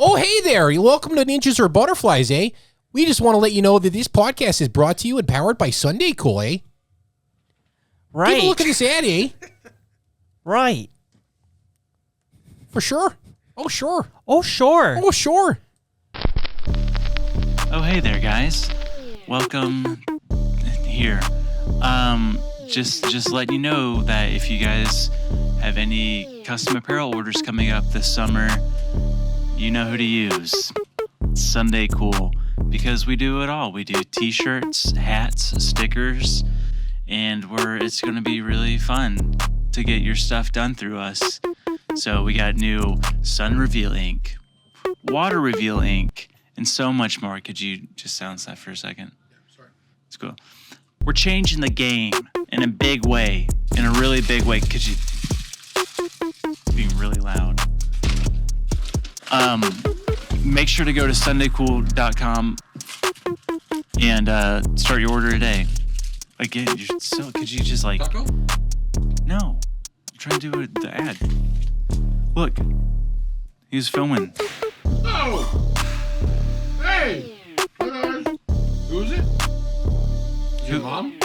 Oh, hey there. Welcome to Ninjas or Butterflies, eh? We just want to let you know that this podcast is brought to you and powered by Sunday Cool, eh? Right. Take a look at this ad, eh? Right. For sure. Oh, sure. Oh, sure. Oh, sure. Oh, hey there, guys. Welcome here. Just letting you know that if you guys have any custom apparel orders coming up this summer, you know who to use. Sunday Cool, because we do it all. We do t-shirts, hats, stickers, and it's going to be really fun to get your stuff done through us. So we got new Sun Reveal ink, Water Reveal ink, and so much more. Could you just silence that for a second? Yeah, sorry. It's cool. We're changing the game in a big way, in a really big way. Could you being really loud? Make sure to go to sundaycool.com and start your order today. Again, could you just like... Taco? No. I'm trying to do the ad. Look. He was filming. Oh! Hey! Who's it? Is your mom?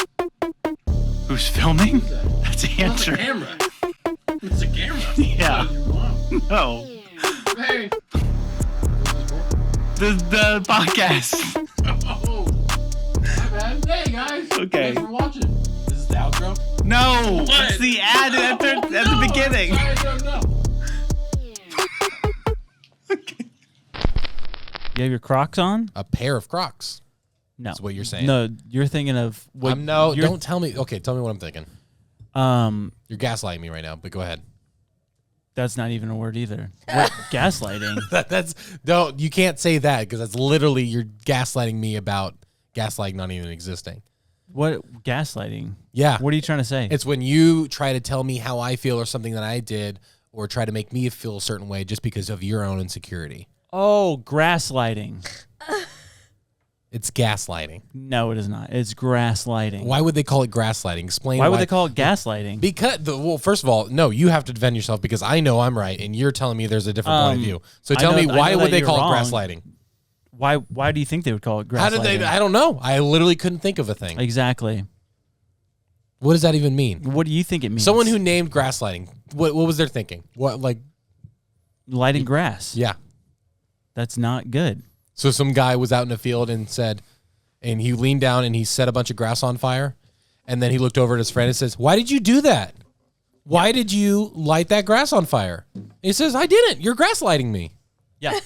Who's filming? Who's that? That's Andrew. It's a camera. It's a camera. Yeah. It's your mom. No. Hey! The podcast. Oh! My bad. Hey, guys. Okay. Thanks for watching. This is the outro? No. What? It's the ad at the beginning. I don't know. You have your Crocs on? A pair of Crocs. No. That's what you're saying. No, you're thinking of what? Don't tell me. Okay, tell me what I'm thinking. Um, You're gaslighting me right now, but go ahead. that's not even a word either. What? Gaslighting. You can't say that because that's literally you're gaslighting me about gaslighting not even existing. What? Gaslighting. Yeah. What are you trying to say? It's when you try to tell me how I feel or something that I did or try to make me feel a certain way just because of your own insecurity. Oh, grasslighting. It's gaslighting. No, it is not. It's grasslighting. Why would they call it gaslighting? Explain Why would they call it gaslighting? Because, well, first of all, no, you have to defend yourself because I know I'm right and you're telling me there's a different point of view. So tell me, why would they call it gaslighting? Why do you think they would call it gaslighting? How did they? I don't know. I literally couldn't think of a thing. Exactly. What does that even mean? What do you think it means? Someone who named grasslighting, what was their thinking? What, like, lighting grass. yeah. That's not good. So some guy was out in a field and said, and he leaned down and he set a bunch of grass on fire. And then he looked over at his friend and says, "Why did you do that? Why did you light that grass on fire?" And he says, "I didn't. You're grasslighting me." Yeah.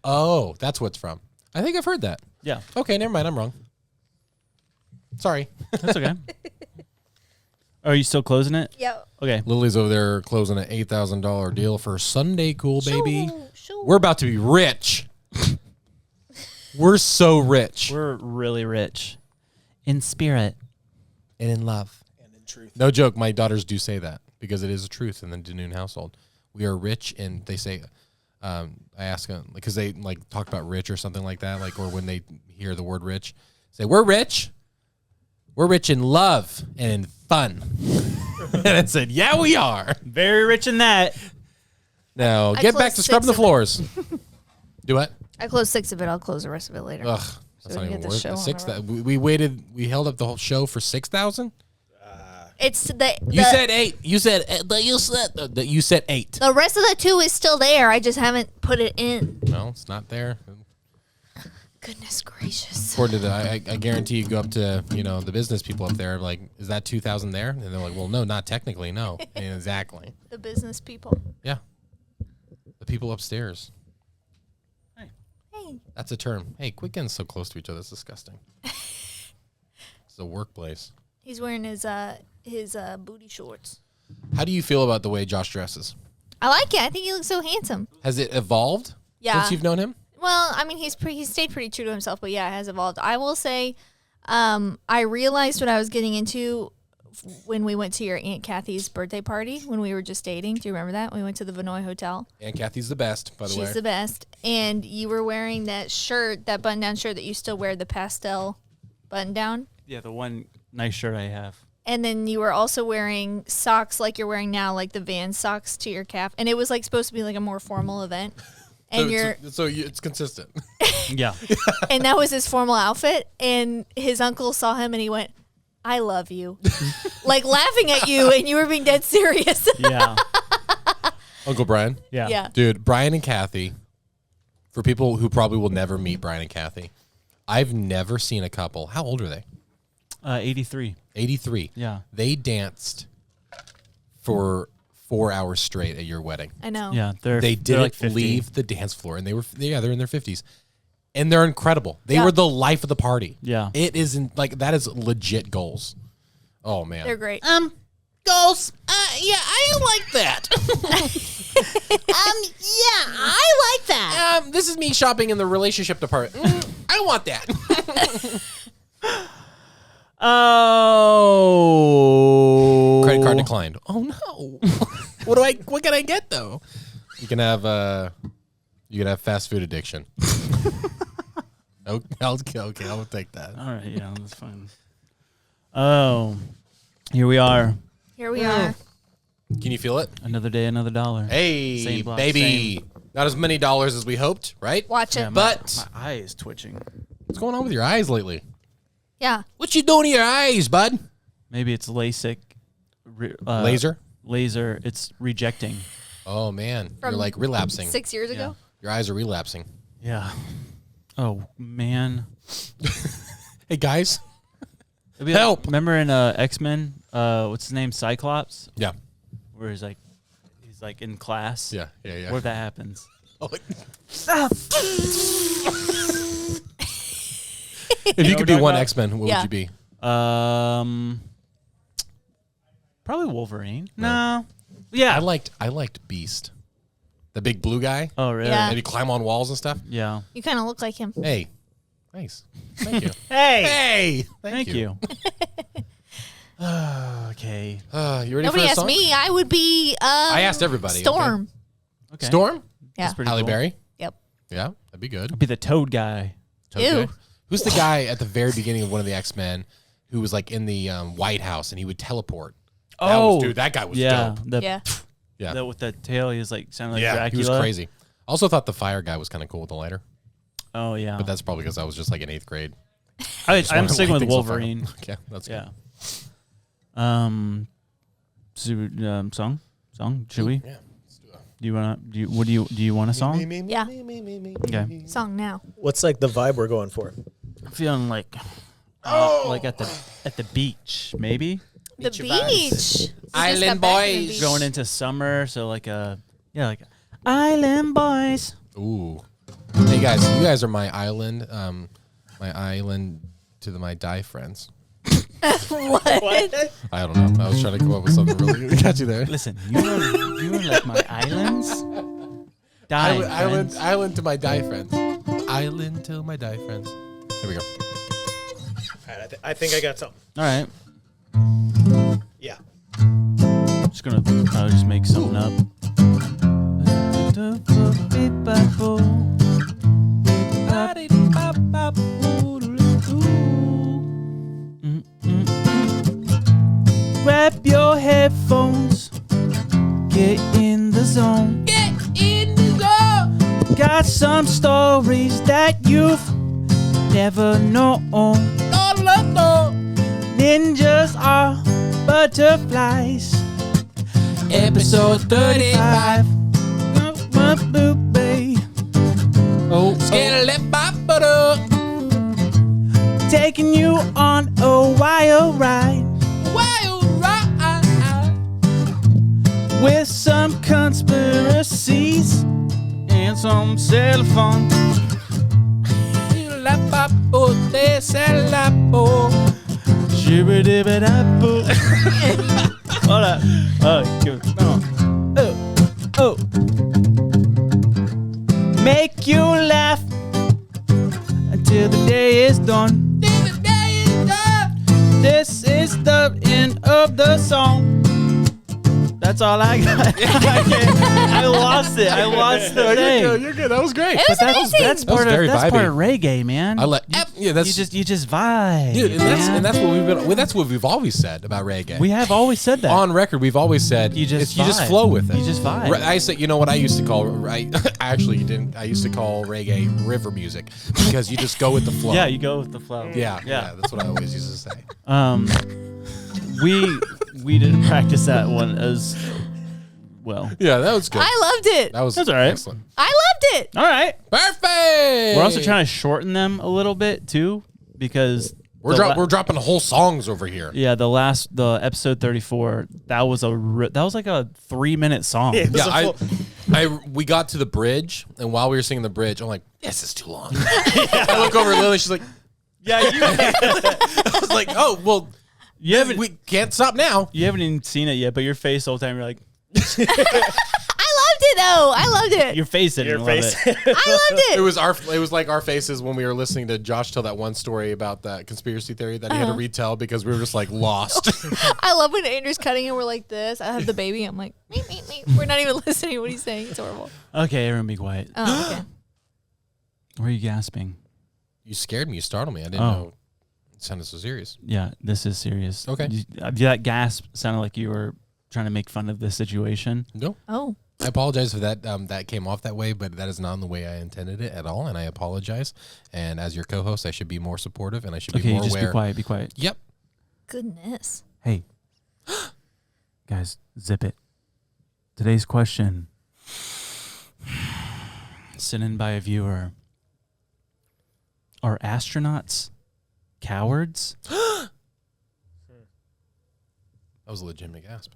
Oh, that's what it's from. I think I've heard that. Yeah. Okay, never mind. I'm wrong. Sorry. That's okay. Are you still closing it? Yeah. Okay. Lily's over there closing an $8,000 deal for Sunday Cool, baby. Sure. We're about to be rich. We're so rich. We're really rich. In spirit. And in love. And in truth. No joke. My daughters do say that because it is a truth in the Danoon household. We are rich, and they say, I ask them, because they like talk about rich or something like that, like, or when they hear the word rich, say, we're rich. We're rich in love and in fun. And I said, yeah, we are. Very rich in that. Now, I get back closed to scrubbing the 6 of floors. Do what? I closed 6 of it. I'll close the rest of it later. Ugh, So that's we not get even the worth show it. on 6 the road. we waited. We held up the whole show for 6,000. It's the You said 8. You said 8. the rest of the 2 is still there. I just haven't put it in. No, it's not there. Goodness gracious. According to I guarantee you go up to the business people up there, like, is that 2,000 there? And they're like, well, no, not technically, no. Exactly. The business people. Yeah. The people upstairs. Hey. That's a term. Hey, quit getting so close to each other. It's disgusting. It's a workplace. He's wearing his booty shorts. How do you feel about the way Josh dresses? I like it. I think he looks so handsome. Has it evolved Yeah. since you've known him? Well, I mean, he's stayed pretty true to himself, but yeah, it has evolved. I will say, I realized what I was getting into when we went to your Aunt Kathy's birthday party when we were just dating. Do you remember that? We went to the Vinoy Hotel. Aunt Kathy's the best, by the way. She's the best. And you were wearing that shirt, that button-down shirt that you still wear, the pastel button-down. Yeah, the one nice shirt I have. And then you were also wearing socks like you're wearing now, like the Vans socks to your calf. And it was like supposed to be like a more formal event. And it's consistent. Yeah. and that was his formal outfit. And his uncle saw him and he went, "I love you," like laughing at you, and you were being dead serious. Yeah. Uncle Brian. Yeah. Yeah. Dude, Brian and Kathy, for people who probably will never meet Brian and Kathy, I've never seen a couple. How old are they? 83. 83. Yeah. They danced for 4 hours straight at your wedding. I know. Yeah. They they're didn't like 50. leave the dance floor, and they're in their 50s. And they're incredible. They Yeah. were the life of the party. Yeah. It isn't like that is legit goals. Oh man. They're great. Goals. Yeah, I like that. Yeah, I like that. This is me shopping in the relationship department. I want that. Oh. Credit card declined. Oh no. What can I get though? You can have fast food addiction. Okay, I'll take that. All right. Yeah, that's fine. Oh, here we are. Here we are. Can you feel it? Another day, another dollar. Hey, Same block, baby. Not as many dollars as we hoped, right? Watch it. Yeah, But my eye is twitching. what's going on with your eyes lately? Yeah. What you doing to your eyes, bud? Maybe it's LASIK. Laser? Laser. It's rejecting. Oh man, From you're like relapsing. 6 years ago. Your eyes are relapsing. Yeah. Oh man. Hey guys. It'd be Help. Remember in X-Men? What's his name? Cyclops. Yeah. Where he's like in class. Yeah. Where that happens. Oh, if you could be one X-Men, what Yeah. would you be? Probably Wolverine. No. Yeah. I liked Beast, the big blue guy. Oh really? Yeah. And he climb on walls and stuff. Yeah. You kind of look like him. Hey, nice. Thank you. Hey. Hey, Thank you. Okay. You ready Nobody for a asked song? me. I would be. I asked everybody. Storm. Okay. Storm. Yeah. Pretty Halle cool. Berry. Yep. Yeah, that'd be good. I'd be the Toad guy. Toad Ew. guy. Who's the guy at the very beginning of one of the X-Men who was like in the White House and he would teleport? That guy was yeah. dope. Yeah. Yeah. With the tail, he was like sounded like Yeah, Dracula. he was crazy. I also thought the fire guy was kind of cool with the lighter, Oh yeah. but that's probably because I was just like in 8th grade. I'm Just wanted to sticking light with things on fire. Wolverine. Okay, that's good. Yeah. Song. Should we? Yeah. Do you want a song? Yeah. Okay. Song now. What's like the vibe we're going for? I'm feeling like at the beach, maybe The beach. Island boys. going into summer. So like Island Boys. Ooh. Hey guys, you guys are my island to my die friends. What? I don't know. I was trying to come up with something really catchy there. Listen, you are like my islands. Die friends. Island to my die friends. Island to my die friends. Here we go. All right, I think I got something. All right. Yeah. I'm just gonna just make something up. Grab your headphones, get in the zone. Get in the zone. Got some stories that you've never known. Ninjas are butterflies. Episode 35. Oh, taking you on a wild ride. With some conspiracies and some cell phone. Shibba-dibba-dabba. Hold up. Oh, give it. No. Oh. Make you laugh until the day is done. This is the end of the song. That's all I got. I lost it. I lost the thing. You're good. That was great. It was amazing. That's part very of vibey. reggae, man. That's you just vibe. dude, and man. that's what we've been. That's what we've always said about reggae. We have always said that. On record, we've always said You just you just vibe. flow with it. You just vibe. I said, you know what I used to call. I actually didn't. I used to call reggae river music because you just go with the flow. Yeah, you go with the flow. Yeah. That's what I always used to say. We didn't practice that one as well. Yeah, that was good. I loved it. That's all right. Excellent. I loved it. All right. Perfect. We're also trying to shorten them a little bit too, because We're dropping whole songs over here. yeah, the episode 34, that was like a 3-minute song. Yeah. We got to the bridge, and while we were singing the bridge, I'm like, this is too long. I look over at Lily, she's like, Yeah, I was like, oh well, we can't stop now. you haven't even seen it yet, but your face the whole time you're like, I loved it though. I loved it. your face didn't love it. I loved it. It was like our faces when we were listening to Josh tell that one story about that conspiracy theory that he had to retell because we were just like lost. I love when Andrew's cutting and we're like this. I have the baby. I'm like, meep, meep, meep. We're not even listening to what he's saying. It's horrible. Okay, everyone be quiet. Oh, okay. Why are you gasping? You scared me. You startled me. I didn't know it sounded so serious. Yeah, this is serious. Okay. That gasp sounded like you were trying to make fun of the situation. No. Oh. I apologize if that came off that way, but that is not the way I intended it at all, and I apologize. And as your co-host, I should be more supportive, and I should be more just aware. be quiet. Be quiet. Yep. Goodness. Hey, guys, zip it. Today's question, sent in by a viewer: are astronauts cowards? That was a legitimate gasp.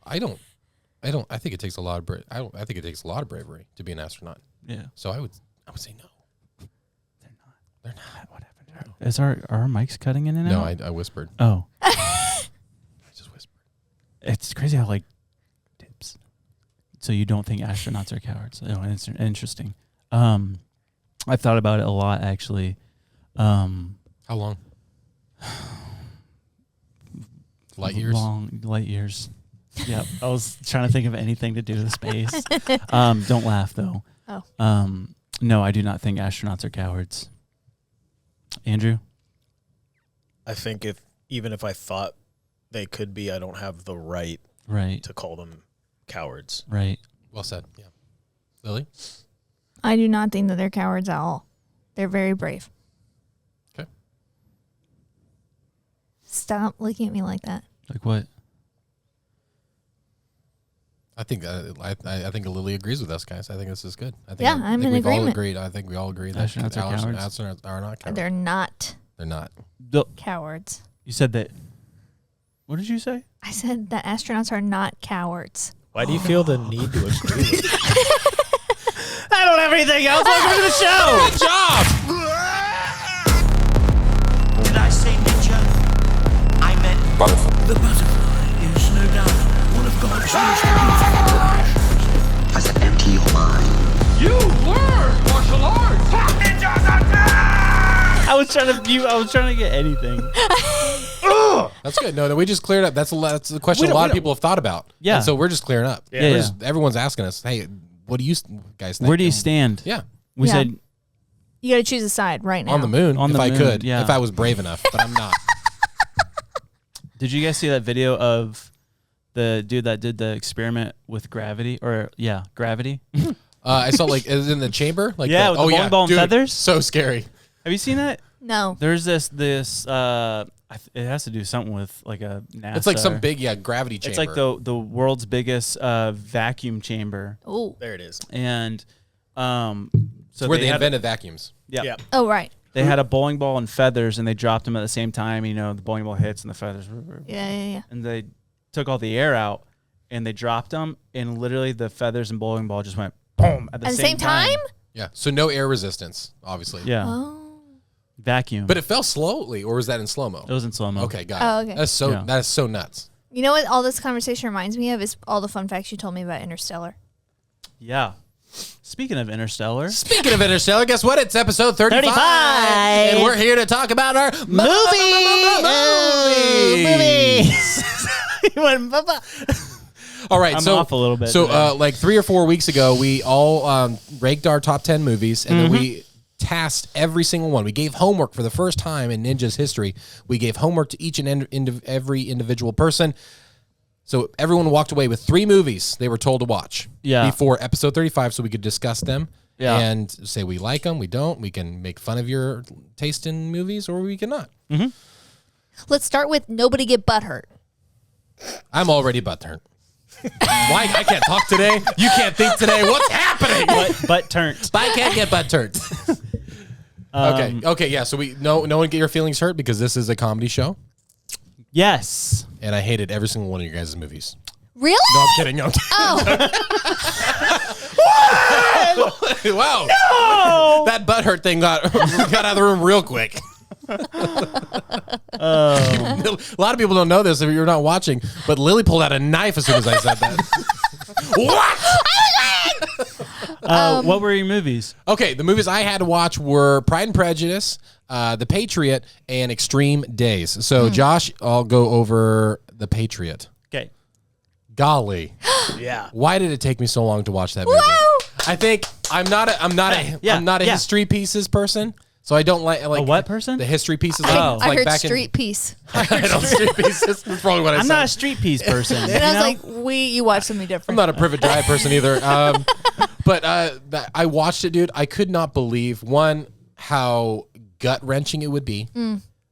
I think it takes a lot of I think it takes a lot of bravery to be an astronaut. Yeah, So I would say no. they're not. What happened? Is our mics cutting in and No, out? I whispered. Oh, I just whispered. it's crazy how dips. So you don't think astronauts are cowards? Oh, it's interesting. I've thought about it a lot actually. How long? Light years? Light years. Yeah, I was trying to think of anything to do with space. Don't laugh though. Oh. No, I do not think astronauts are cowards. Andrew? I think even if I thought they could be, I don't have the right Right. to call them cowards. Right. Well said. Yeah. Lily? I do not think that they're cowards at all. They're very brave. Okay. Stop looking at me like that. Like what? I think Lily agrees with us, guys. I think this is good. I think Yeah, I'm in we've all agreement. agreed. I think we all agree that Astronauts are cowards? astronauts are not cowards. They're not They're not. cowards. You said that. What did you say? I said that astronauts are not cowards. Why do you feel the need to agree with me? I don't have anything else. Welcome to the show. Good job. Did I say ninja? I meant butterfly. The butterfly is no doubt one of God's most beautiful creations. I said empty your mind. You learn martial arts. Ninjas attack! I was trying to get anything. That's good. No, we just cleared up. That's the question a lot of people have thought about. Yeah. And so we're just clearing up. Yeah. Everyone's asking us, hey, what do you guys think? Where do you stand? Yeah. We Yeah. said You got to choose a side right now. On the moon, On if the I moon, could. yeah. If I was brave enough, but I'm not. Did you guys see that video of the dude that did the experiment with gravity? Gravity. I saw it was in the chamber. Like Yeah, with the bowling ball and Dude, feathers. So scary. Have you seen that? No. There's this it has to do something with like a NASA. It's like some big gravity chamber. It's like the world's biggest vacuum chamber, Oh. There it is. and so It's where they had, invented vacuums. Yeah, Oh, right. they had a bowling ball and feathers, and they dropped them at the same time. You know, the bowling ball hits and the feathers, Yeah. and they took all the air out and they dropped them, and literally the feathers and bowling ball just went boom at the same time. Yeah. So no air resistance, obviously. Yeah, Oh. vacuum. But it fell slowly, or was that in slow mo? it was in slow mo. Okay, got it. Oh, okay. That is so nuts. You know what all this conversation reminds me of is all the fun facts you told me about Interstellar. Yeah. Speaking of Interstellar, Speaking of Interstellar, guess what? It's episode 35. And we're here to talk about our movies. He went, "Bubba." All right, I'm so off a little bit So, today. like 3 or 4 weeks ago, we all ranked our top 10 movies, and then we tasked every single one. We gave homework for the first time in Ninja's history. We gave homework to each and every individual person. So everyone walked away with 3 movies they were told to watch before episode 35, so we could discuss them and say we like them, we don't. We can make fun of your taste in movies, or we cannot. Let's start with nobody get butthurt. I'm already butthurt. Why? I can't talk today. You can't think today. What's happening? Butt turned. I can't get butthurt. Okay, yeah. So no one get your feelings hurt because this is a comedy show, Yes. and I hated every single one of your guys' movies. Really? No, I'm kidding. No, I'm kidding. Oh, Wow. Oh. That butthurt thing got out of the room real quick. A lot of people don't know this if you're not watching, but Lily pulled out a knife as soon as I said that. What? What were your movies? Okay, the movies I had to watch were Pride and Prejudice, The Patriot, and Extreme Days. So, Josh, I'll go over The Patriot. Okay. Golly, Yeah. why did it take me so long to watch that movie? I think I'm not a history pieces person. So I don't like A what person? The history pieces. Oh. I like heard back street piece. I don't street pieces. That's probably what I I'm said. not a street piece person. And I was like, you watch something I'm different. not a Privet Drive person either. But I watched it, dude. I could not believe, one, how gut-wrenching it would be.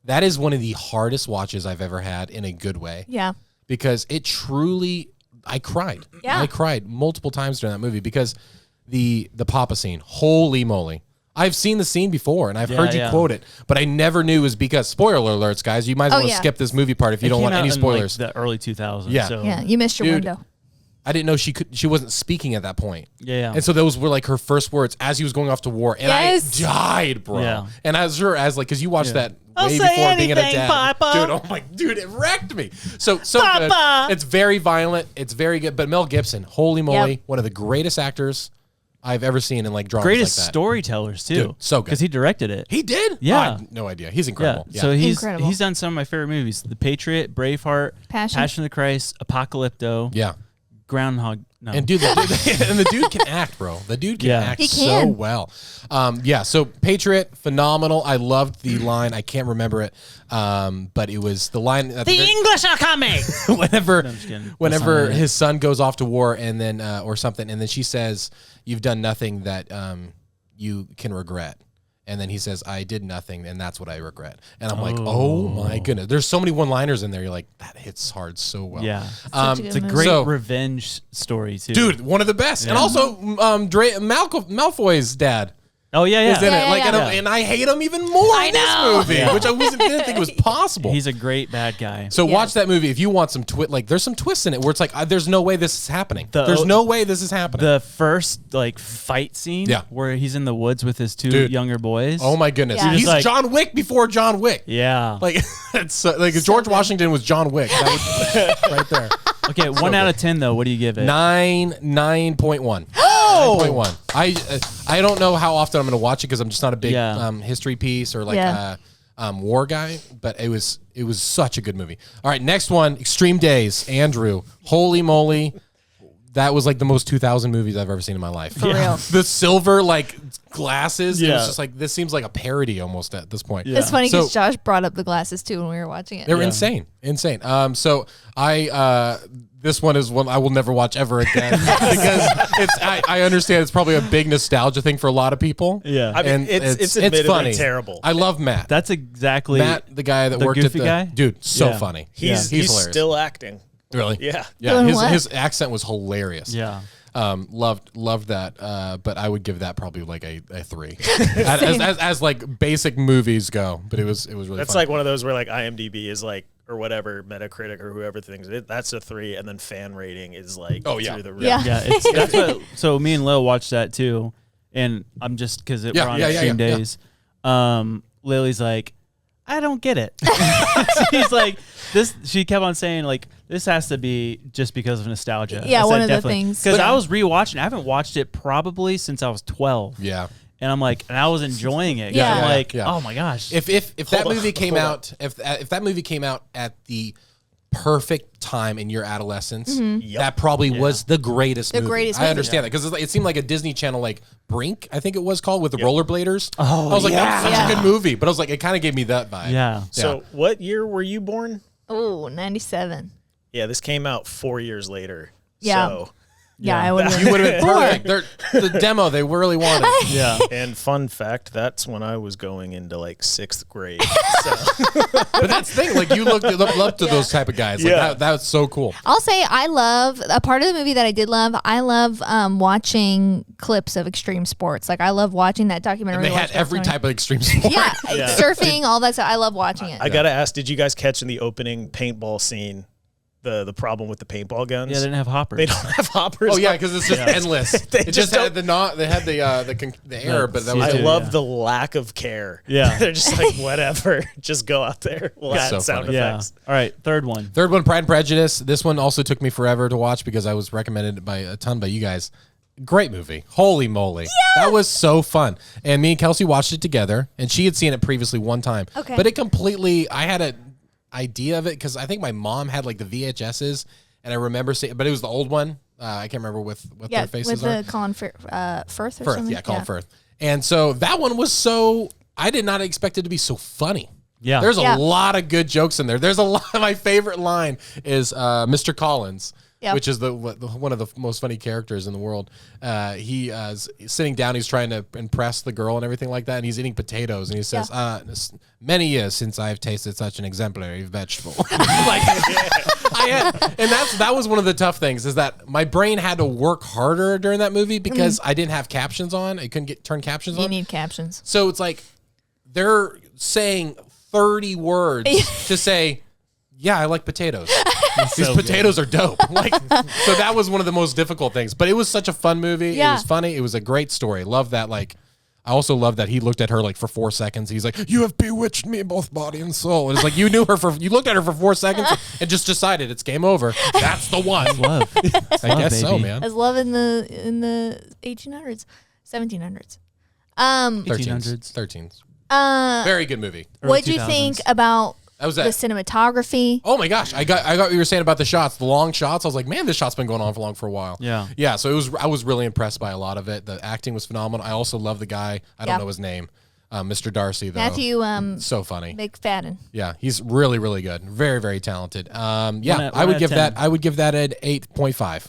That is one of the hardest watches I've ever had in a good way. Yeah. Because it truly, I cried. Yeah. I cried multiple times during that movie because the Papa scene, holy moly. I've seen the scene before, and I've heard you quote it, but I never knew it was because, spoiler alerts, guys, you might as well skip this movie part if you don't want any spoilers. In, like, the early 2000s. Yeah. So. Yeah, you missed your Dude, window. I didn't know she wasn't speaking at that point. Yeah. And so those were like her first words as he was going off to war. And I died, bro. Yeah. And as because you watched that I'll way say before being a anything, dad. Papa. Dude, it wrecked me. So Papa. good. It's very violent. It's very good. But Mel Gibson, holy moly, Yep. one of the greatest actors I've ever seen in like dramas Greatest like that. storytellers, too. Dude, so good. Because he directed it. He did? Yeah. Oh, I had no idea. He's incredible. Yeah. So Incredible. he's done some of my favorite movies: The Patriot, Braveheart, Passion of the Christ, Apocalypto, yeah. Groundhog. No. And dude, the dude can act, bro. The dude can act He so can. well. So Patriot, phenomenal. I loved the line. I can't remember it, but it was the line. At the English are coming. whenever I'm just kidding. whenever That's not it. his son goes off to war and then or something, and then she says, "You've done nothing that you can regret." And then he says, "I did nothing, and that's what I regret." And I'm like, "Oh my goodness!" There's so many one-liners in there. You're like, "That hits hard so well." Yeah. Such a good It's a movie. great So- revenge story, too. dude, one of the best. And also, Malfoy's dad. Oh, yeah. Is in Yeah, it, like, yeah. and I hate him even more in this movie, Yeah. which I didn't think was possible. He's a great bad guy. So Yes. watch that movie if you want some there's some twists in it where it's like, there's no way this is happening. There's no way this is happening. The first fight scene where he's in the woods with his two younger boys. Oh my goodness, Yeah. he's Just like- John Wick before John Wick. Yeah. Like it's like George Washington was John Wick. That was right there. Okay, 1 out of 10 though. What do you give it? 9.1. Oh! 9.1. I don't know how often I'm going to watch it because I'm just not a big Yeah. history piece or Yeah. war guy. But it was such a good movie. All right, next one, Extreme Days. Andrew, holy moly, that was like the most 2000 movies I've ever seen in my life. For real. The silver glasses. It Yeah. was just like this seems like a parody almost at this point. It's funny because So- Josh brought up the glasses too when we were watching it. They were insane. So this one is one I will never watch ever again because I understand it's probably a big nostalgia thing for a lot of people. Yeah. I mean, And it's admittedly funny. terrible. I love Matt. That's exactly Matt, the guy that the worked at goofy the guy? dude. So Yeah. funny. He's hilarious. still acting. Really. Yeah. Yeah. Doing what? His accent was hilarious. Yeah. Loved that. But I would give that probably like a 3 as like basic movies go. But it was really. That's fun. like one of those where like IMDb is like, or whatever, Metacritic or whoever thinks it, that's a 3, and then fan rating is like through the roof. Yeah. Yeah, that's what. So me and Lil watched that too, and I'm just because we're on Extreme Days. Lily's like, I don't get it. She's like, this. She kept on saying like, this has to be just because of nostalgia. Yeah, I said, one of the definitely. things. Because Yeah. I was rewatching. I haven't watched it probably since I was 12. Yeah. And I'm like, and I was enjoying it. Yeah. I'm Yeah, like, yeah. oh my gosh. If that Hold movie on, came hold on. out, if that movie came out at the perfect time in your adolescence. Mm-hmm. That probably was the greatest movie. greatest I movie. understand that because it seemed like a Disney Channel, like Brink, I think it was called, with the rollerbladers. Oh, I was like, yeah. that's such a good movie. But I was like, it kind of gave me that vibe. Yeah. So what year were you born? Oh, 97. Yeah, this came out 4 years later. Yeah. So, Yeah, I would have You would have been perfect. The demo they really wanted. Yeah. and fun fact, that's when I was going into like 6th grade. So. But that's the thing. Like, you looked up to those type of guys. Like, Yeah. that was so cool. I'll say I love a part of the movie that I did love. I love watching clips of extreme sports. Like I love watching that documentary. And they had every type of extreme sport. Yeah, surfing, all that stuff. I love watching it. I gotta ask, did you guys catch in the opening paintball scene the problem with the paintball guns? Yeah, they didn't have hoppers. They don't have hoppers. Oh yeah, because it's just endless. They it just had they had the error, but that was I it. love the lack of care. Yeah. They're just like, whatever, just go out there. We'll add so sound funny. Yeah. effects. All right, third one. Third one, Pride and Prejudice. This one also took me forever to watch because I was recommended by a ton by you guys. Great movie. Holy moly. Yeah! That was so fun. And me and Kelsey watched it together, and she had seen it previously one time. Okay. But it completely, I had an idea of it because I think my mom had like the VHSs, and I remember seeing, but it was the old one. I can't remember what their faces with are. the Colin Firth or Firth, something. yeah, Colin Firth. And so that one was so, I did not expect it to be so funny. Yeah. There's a lot of good jokes in there. There's a lot. My favorite line is Mr. Collins, which is the one of the most funny characters in the world. He is sitting down. He's trying to impress the girl and everything like that. And he's eating potatoes. And he says, "Many years since I've tasted such an exemplary vegetable." Like, that was one of the tough things is that my brain had to work harder during that movie because I didn't have captions on. I couldn't turn captions on. You need captions. So it's like they're saying 30 words to say, yeah, I like potatoes. These potatoes are dope. Like, so that was one of the most difficult things. But it was such a fun movie. Yeah. It was funny. It was a great story. Love that. Like, I also love that he looked at her like for 4 seconds. He's like, "You have bewitched me, both body and soul." And it's like you looked at her for 4 seconds and just decided it's game over. That's the one. Love. I guess so, man. As love in the 1800s, 1700s. 13s. 13s. Very good movie. What do you think about That was the that. cinematography? Oh my gosh, I got what you were saying about the shots, the long shots. I was like, man, this shot's been going on for a while. Yeah. So I was really impressed by a lot of it. The acting was phenomenal. I also love the guy. I don't know his name, Mr. Darcy though. Matthew, so funny. McFadden. Yeah, he's really really good. Very very talented. Yeah, I one would out give of that. 10. I would give that an 8.5.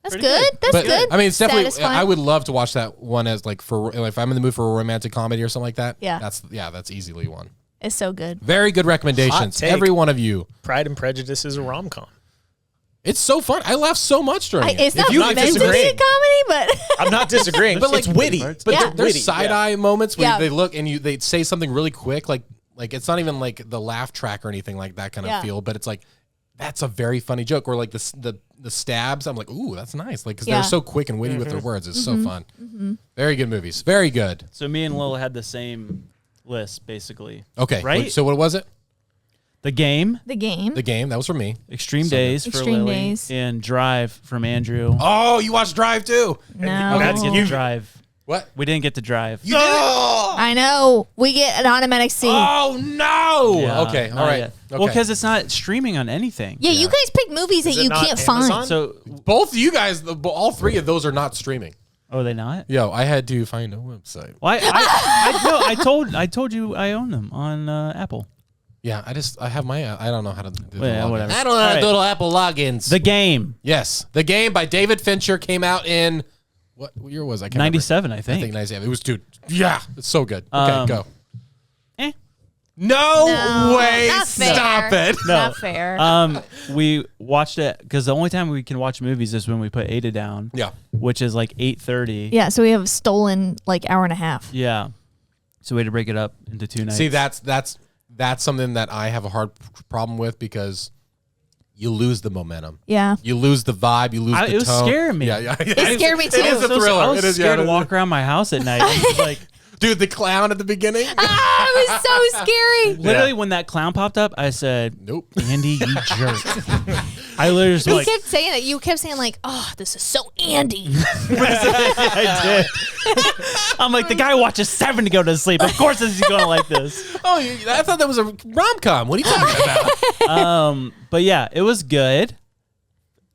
That's good. That's good. I mean, it's definitely. Satisfying. I would love to watch that one as like for if I'm in the mood for a romantic comedy or something like that. Yeah. That's easily one. It's so good. Very good recommendations, take. every one of you. Pride and Prejudice is a rom-com. It's so fun. I laughed so much during it. It's not you- meant to be a disagreeing. comedy, but I'm not disagreeing, but it's witty. parts. But Yeah. there's Witty, side yeah. eye moments where Yeah. they look and they say something really quick, like it's not even like the laugh track or anything like that kind of Yeah. feel, but it's like that's a very funny joke. Or like the stabs, I'm like, ooh, that's nice. Like because Yeah. they're so quick and witty with their words. It's so fun. Very good movies. Very good. So me and Lil had the same list, basically. Okay, Right? So what was it? The Game, the game. The Game that was for me. Extreme Days for Extreme Lily, Days. and Drive from Andrew. Oh, you watched Drive too? No. We didn't get to Drive. What? We didn't get to Drive. You did it? I know. We get an automatic C. Oh no! Yeah, Okay, not all right. yet. Okay. Well, because it's not streaming on anything. Yeah, you guys pick movies that Is it you not can't Amazon? find. So, both of you guys, all three of those are not streaming. oh, are they not? Yo, I had to find a website. Well, I told you I own them on Apple. Yeah, I have my. I don't know how to do the Yeah, logins. whatever. I don't know how to All do right. the Apple logins. The Game, Yes, The Game by David Fincher came out in what year was I? Can't remember. 97, I I think. think 97. It was yeah, it's so good. Okay, go. Eh. No way! not fair. Stop it. No. Not fair. We watched it because the only time we can watch movies is when we put Ada down. Yeah. Which is like 8:30. yeah, so we have stolen like hour and a half. Yeah. So we had to break it up into 2 nights. See, that's something that I have a hard problem with because you lose the momentum. Yeah. You lose the vibe. You lose the tone. It was scaring me. Yeah. It scared me too. It is a thriller. I was It is, scared yeah, to walk around my house at night. I was like, Dude, the clown at the beginning. Ah, it was so scary. Literally, when that clown popped up, I said, Nope. Andy, you jerk. I literally just You like, kept saying that. You kept saying like, "Oh, this is so Andy." I did. I'm like, the guy watches 7 to go to sleep. Of course, he's going to like this. Oh, I thought that was a rom-com. What are you talking about? But yeah, it was good.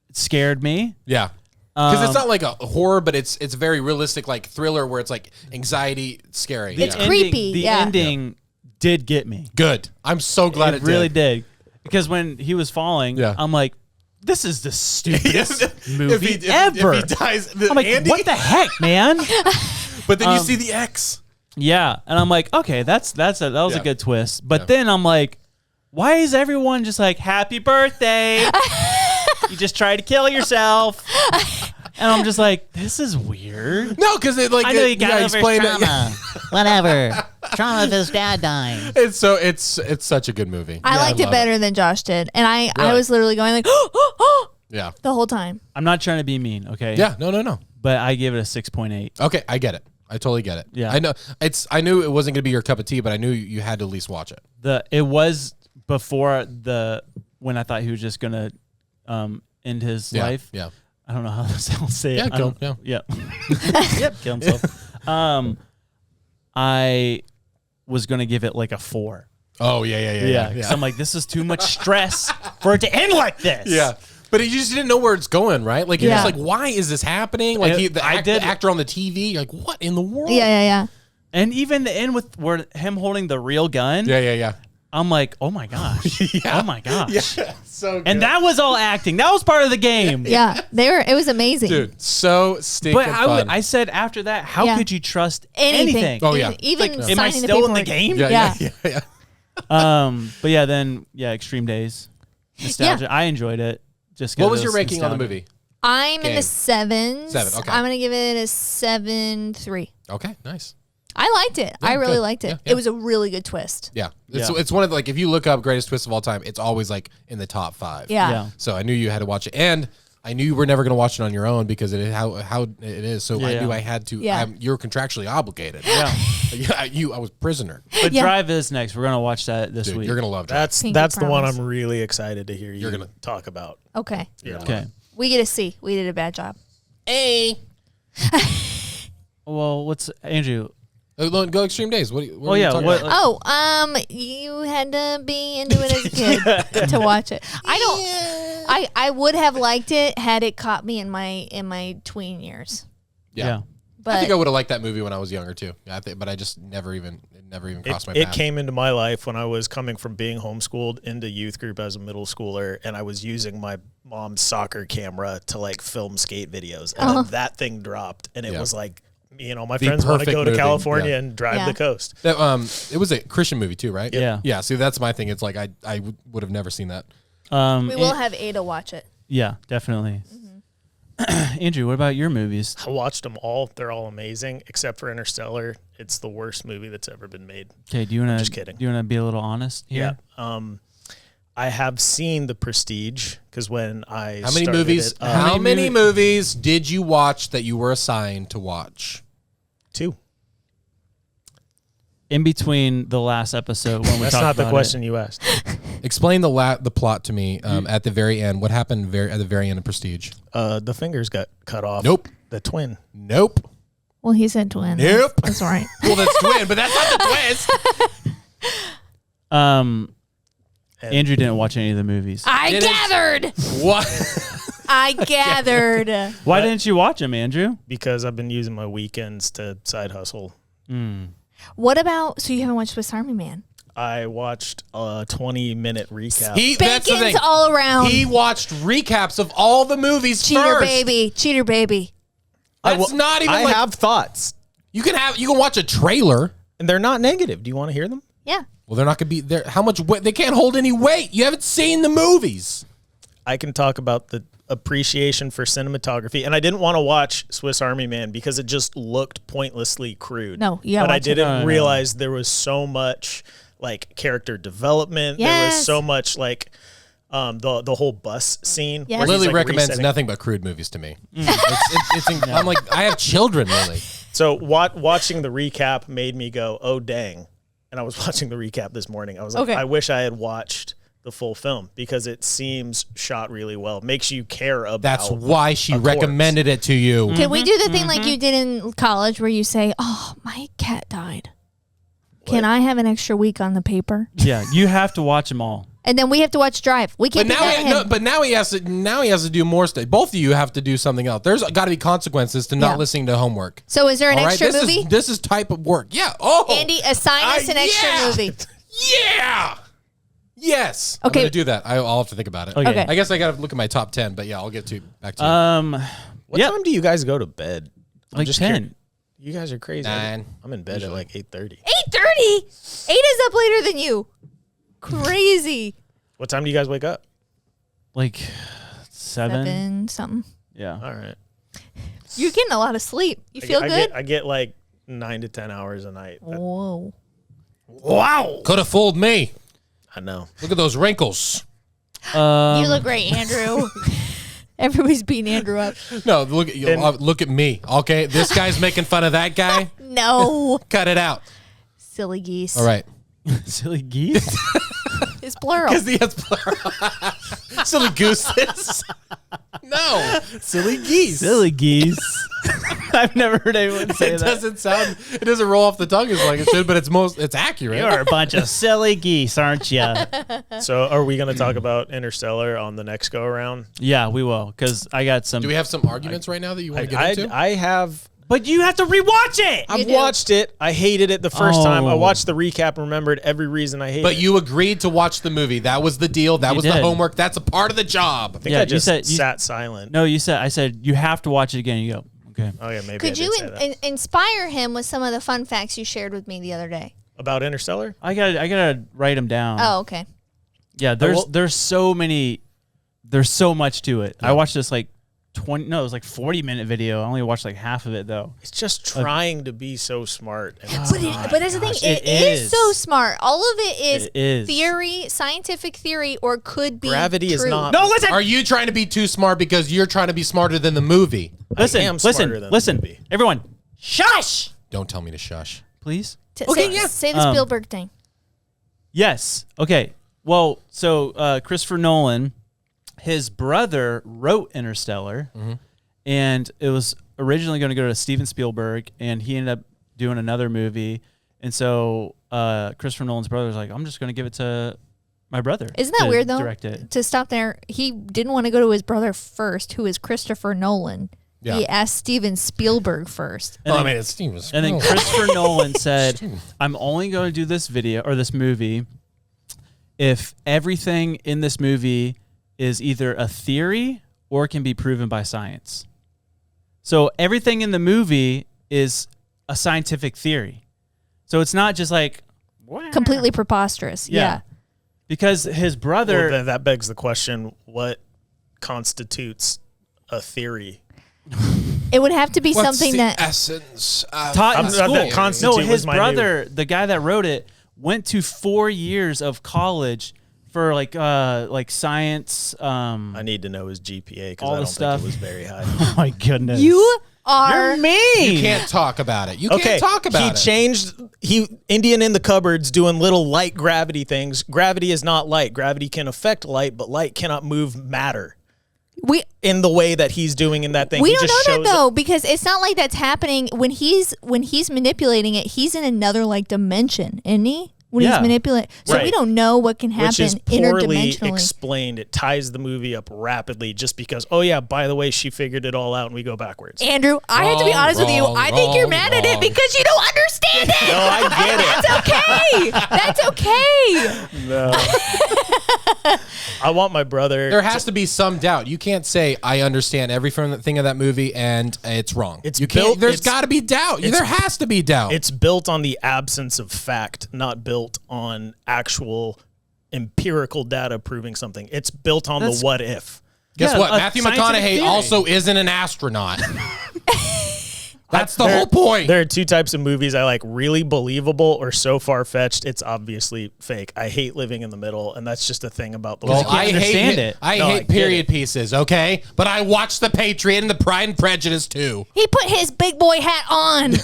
It scared me. Yeah. Because it's not like a horror, but it's very realistic, like thriller where it's like anxiety, scary. It's Yeah. creepy, The yeah. ending did get me. Good. I'm so glad it really did. Because when he was falling, Yeah. I'm like, this is the stupidest If movie he- ever. If he dies, I'm like, Andy? what the heck, man? But then you see the X. Yeah, and I'm like, okay, that was Yeah. a good twist. But Yeah. then I'm like, why is everyone just like, happy birthday? You just tried to kill yourself. And I'm just like, this is weird. No, because it like I know you got over explained it. Trauma. Whatever. Trauma of his dad dying. It's such a good movie. I Yeah, liked it love better than Josh did, and I Really? was literally going like, Yeah. the whole time. I'm not trying to be mean, okay? Yeah. No. But I give it a 6.8. Okay, I get it. I totally get it. Yeah. I know. I knew it wasn't going to be your cup of tea, but I knew you had to at least watch it. It was before when I thought he was just gonna end his Yeah. life. Yeah. I don't know how to say Yeah, it. kill him, Yep. Kill himself. I was gonna give it like a 4. Oh yeah. 'Cause I'm like, this is too much stress for it to end like this. Yeah. But you just didn't know where it's going, right? Like you're Yeah. just like, why is this happening? Like the actor on the TV, you're like, what in the world? Yeah. And even the end with him holding the real gun. Yeah. I'm like, oh my gosh. Yeah. Oh my gosh. Yeah. So good. And that was all acting. That was part of the game. Yeah, it was amazing. Dude, so stinking But fun. I said after that, how Yeah. could you trust Anything. anything? Oh, yeah. Even Like, signing am I still in the paperwork. game? yeah. But yeah, then Extreme Days, nostalgia. I enjoyed it. Just 'cause What was it your ranking on the nostalgic. movie? I'm in Game. the 7s. 7, okay. I'm gonna give it a 7.3. Okay, nice. I liked it. I really good. liked it. Yeah. It was a really good twist. Yeah. Yeah. It's one of the, like, if you look up greatest twists of all time, it's always like in the top 5. Yeah. Yeah. So I knew you had to watch it, and I knew you were never going to watch it on your own because it how it is. So I Yeah. knew I had to. Yeah. You're contractually obligated. Yeah. I was prisoner. But Yeah. Drive is next. We're gonna watch that this Dude, week. you're gonna love that. That's Pinky the one promise. I'm really excited to hear you You're gonna- talk about. Okay. Yeah. Okay. We get a C. We did a bad job. Well, what's Andrew? Go Extreme Days. What? Oh yeah. What? You had to be into it as a kid to watch it. I would have liked it had it caught me in my tween years. Yeah. But I think I would have liked that movie when I was younger too. Yeah, but I just never even crossed my It path. came into my life when I was coming from being homeschooled into youth group as a middle schooler, and I was using my mom's soccer camera to like film skate videos, and then that thing dropped, and it Yeah. was like, you know, my The friends want to perfect go to movie. California Yeah. and drive Yeah. the coast. That, it was a Christian movie too, right? Yeah. Yeah. See, that's my thing. It's like I would have never seen that. we will have Ada watch it. Yeah, definitely. Andrew, what about your movies? I watched them all; they're all amazing, except for Interstellar. It's the worst movie that's ever been made. Okay, do you wanna just kidding. Do you wanna be a little honest here? Yeah. I have seen The Prestige because when I How many started movies? it, How many movies did you watch that you were assigned to watch? 2. In between the last episode when we That's talked not the about question you asked. Explain the plot to me at the very end. What happened at the very end of Prestige? The fingers got cut off. Nope. The twin. Nope. Well, he said twin. Nope. That's right. Well, that's twin, but that's not the twist. it. Andrew didn't watch any of the movies. I gathered. What? I gathered. Why didn't you watch them, Andrew? Because I've been using my weekends to side hustle. What about? So you haven't watched Swiss Army Man? I watched a 20-minute recap. That's the thing. Spankings all around. He watched recaps of all the movies Cheater first. baby. Cheater baby. That's not even I like have thoughts, you can watch a trailer. and they're not negative. Do you want to hear them? Yeah. Well, they're not going to be there. How much weight? They can't hold any weight. You haven't seen the movies. I can talk about the appreciation for cinematography, and I didn't want to watch Swiss Army Man because it just looked pointlessly crude. No, you gotta but I watch it. didn't realize there was so much like character development. There was Yes. so much like the whole bus scene. Yes. where he's, Lily like, recommends resetting. nothing but crude movies to me. I'm like, I have children, Lily. So watching the recap made me go, oh, dang. And I was watching the recap this morning. I was like, I wish I had watched the full film because it seems shot really well. Makes you care about. That's why she recommended it to you. Can we do the thing like you did in college where you say, oh, my cat died. What? Can I have an extra week on the paper? Yeah, you have to watch them all. And then we have to watch Drive. We can't. But now he has to. Now he has to do more stuff. Both of you have to do something else. There's got to be consequences to not listening to homework. So is there an extra movie? This is type of work. Yeah. Oh, Andy, assign us an extra movie. Yeah. Yes. Okay. I'm gonna do that. I'll have to think about it. Okay. I guess I got to look at my top 10. But yeah, I'll get back to you. What time do you guys go to bed? Like 10. You guys are crazy. 9. I'm in bed at like 8:30. 8:30. 8 is up later than you. Crazy. What time do you guys wake up? Like 7 something. Yeah. All right. You're getting a lot of sleep. You feel good? I get like 9 to 10 hours a night. Whoa. Wow. Could have fooled me. I know. Look at those wrinkles. You look great, Andrew. Everybody's beating Andrew up. No, look at me. Okay, this guy's making fun of that guy. No. Cut it out. Silly geese. All right. Silly geese? It's plural. Because he has plural. Silly gooses. No. Silly geese. Silly geese. I've never heard anyone say that. It doesn't roll off the tongue as like it should, but it's accurate. You're a bunch of silly geese, aren't you? So are we going to talk about Interstellar on the next go around? Yeah, we will. Because I got some. Do we have some arguments right now that you want to get into? I have. But you have to rewatch it. I've watched it. I hated it the first time. I watched the recap and remembered every reason I hated it. But you agreed to watch the movie. That was the deal. That was the homework. That's a part of the job. I think I just sat silent. No, I said you have to watch it again. You go, okay. Oh, yeah, maybe Could you inspire him with some of the fun facts you shared with me the other day? About Interstellar? I gotta write them down. Oh, okay. Yeah, there's so many. There's so much to it. I watched this like 20. No, it was like 40-minute video. I only watched like half of it though. It's just trying to be so smart. And but that's the thing. It is so smart. All of it is theory, scientific theory, or could be gravity true. is not. No, listen. Are you trying to be too smart because you're trying to be smarter than the movie? Listen, everyone, shush! Don't tell me to shush, please. Say the Spielberg thing. Yes. Okay. Well, so Christopher Nolan, his brother wrote Interstellar, and it was originally going to go to Steven Spielberg, and he ended up doing another movie. And so Christopher Nolan's brother was like, I'm just going to give it to my brother. Isn't that weird, though? Direct it. To stop there, he didn't want to go to his brother first, who is Christopher Nolan. Yeah. He asked Steven Spielberg first. It's Steven Spielberg. And then Christopher Nolan said, I'm only going to do this video or this movie if everything in this movie is either a theory or can be proven by science. So everything in the movie is a scientific theory. So it's not just like completely preposterous. Yeah. Because his brother... Well, that begs the question, what constitutes a theory? It would have to be something that... essence of his brother, the guy that wrote it, went to 4 years of college for like science. I need to know his GPA because I don't think it was very high. Oh my goodness! You're mean. You can't talk about it. You can't talk about it. He changed. Indian in the cupboards doing little light gravity things. Gravity is not light. Gravity can affect light, but light cannot move matter. In the way that he's doing in that thing. We don't know that though, because it's not like that's happening when he's manipulating it. He's in another like dimension, isn't he? When he's manipulating, so we don't know what can happen. Which is poorly interdimensionally explained. It ties the movie up rapidly, just because. Oh yeah, by the way, she figured it all out, and we go backwards. Andrew, I have to be honest with you. I think you're mad at it because you don't understand it. No, I get it. That's okay. No. I want my brother. There has to be some doubt. You can't say I understand every thing of that movie and it's wrong. There's got to be doubt. There has to be doubt. It's built on the absence of fact, not built on actual empirical data proving something. It's built on the what if. Guess what? Matthew McConaughey also isn't an astronaut. That's the whole point. There are two types of movies I like: really believable or so far fetched it's obviously fake. I hate living in the middle, and that's just a thing about the. Well, world. I understand it. I hate period pieces. Okay, but I watched The Patriot and the Pride and Prejudice too. He put his big boy hat on,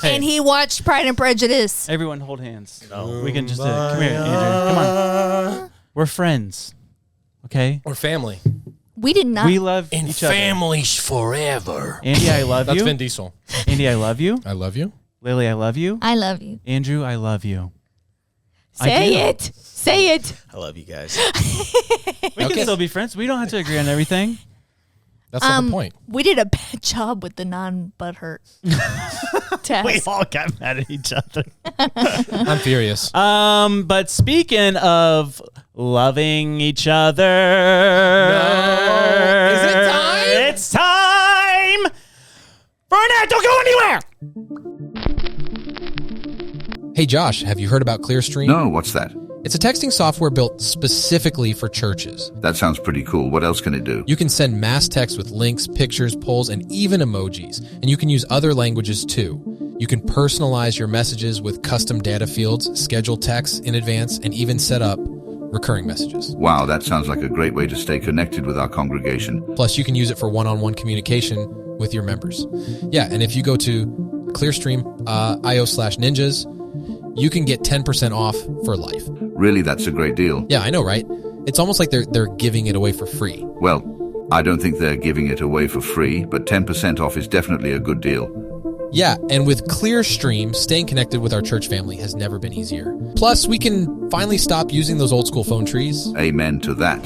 and he watched Pride and Prejudice. Everyone hold hands. No. We can just come here, Andrew. Come on. We're friends. Okay? Or family. We did not. We love each other. Families forever. Andy, I love you. That's Vin Diesel. Andy, I love you. I love you. Lily, I love you. I love you. Andrew, I love you. Say it. Say it. I love you guys. We can still be friends. We don't have to agree on everything. That's the whole point. We did a bad job with the non-butthurt test. We all got mad at each other. I'm furious. But speaking of loving each other, Is it time? It's time for an ad. Don't go anywhere. Hey Josh, have you heard about Clearstream? No, what's that? It's a texting software built specifically for churches. That sounds pretty cool. What else can it do? You can send mass text with links, pictures, polls, and even emojis. And you can use other languages too. You can personalize your messages with custom data fields, schedule texts in advance, and even set up recurring messages. Wow, that sounds like a great way to stay connected with our congregation. Plus, you can use it for one-on-one communication with your members. Yeah, and if you go to Clearstream.io/ninjas, you can get 10% off for life. Really, that's a great deal. Yeah, I know, right? It's almost like they're giving it away for free. Well, I don't think they're giving it away for free, but 10% off is definitely a good deal. Yeah, and with Clearstream, staying connected with our church family has never been easier. Plus, we can finally stop using those old school phone trees. Amen to that.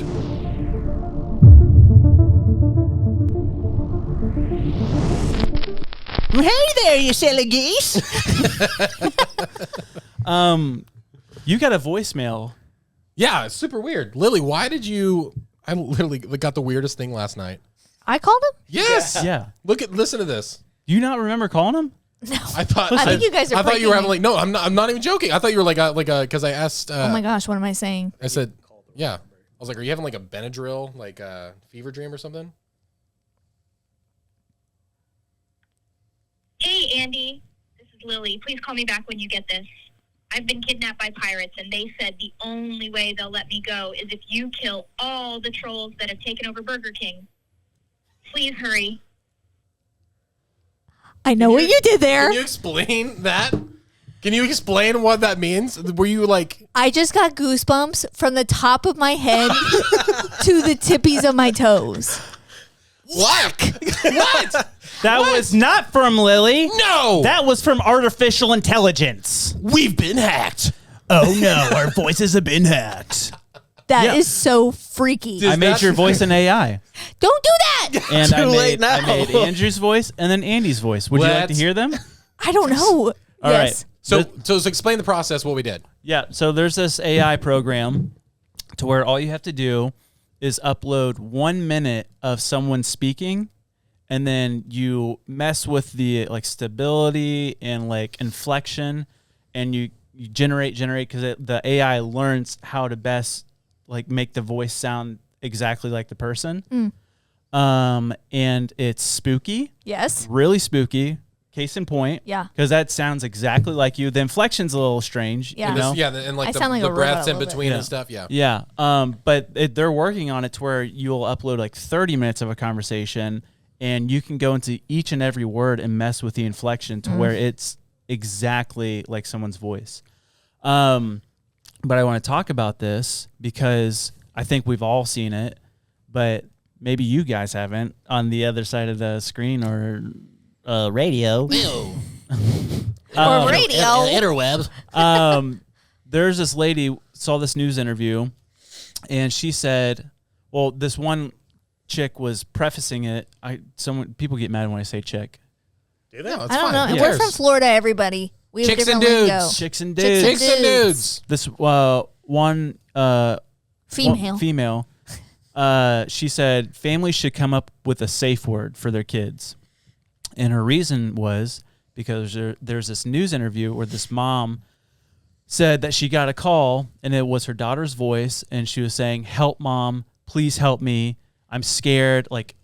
Hey there, you silly geese. You got a voicemail. Yeah, it's super weird. Lily, why did you... I literally got the weirdest thing last night. I called him? Yes! Yeah. Listen to this. Do you not remember calling him? No. I thought I think you guys are I thought you were pranking having me. like no, I'm not even joking. I thought you were like a because I asked Oh my gosh, what am I saying? I said, yeah. I was like, are you having like a Benadryl, like a fever dream or something? Hey, Andy. This is Lily. Please call me back when you get this. I've been kidnapped by pirates, and they said the only way they'll let me go is if you kill all the trolls that have taken over Burger King. Please hurry. I know what you did there. Can you explain that? Can you explain what that means? Were you like... I just got goosebumps from the top of my head to the tippies of my toes. What? What? That was not from Lily. No! That was from artificial intelligence. We've been hacked. Oh no, our voices have been hacked. That is so freaky. Dude, I made your voice an AI. Don't do that. And I late now. made Andrew's voice and then Andy's voice. Would you like to Let's- hear them? I don't know. All right. Yes. So explain the process, what we did. Yeah, so there's this AI program to where all you have to do is upload 1 minute of someone speaking, and then you mess with the like stability and like inflection, and you generate because the AI learns how to best like make the voice sound exactly like the person. And it's spooky, Yes. really spooky. Case in point, Yeah. because that sounds exactly like you. The inflection's a little strange, Yeah. you know. And like I the, sound like the a robot breaths a in little bit. between Yeah. and stuff. Yeah. Yeah, but they're working on it to where you'll upload like 30 minutes of a conversation, and you can go into each and every word and mess with the inflection to where it's exactly like someone's voice. But I want to talk about this because I think we've all seen it, but maybe you guys haven't on the other side of the screen or radio. Or radio. Interwebs. There's this lady saw this news interview, and she said, well, this one chick was prefacing it. People get mad when I say chick. Do they? No, it's I don't fine. know. Who And we're cares? from Florida, everybody. We have Chicks and different lingo. dudes. Chicks and Chicks dudes. Chicks and dudes. This one Female. female. She said families should come up with a safe word for their kids, and her reason was because there's this news interview where this mom said that she got a call and it was her daughter's voice, and she was saying, "Help, mom! Please help me! I'm scared!" Like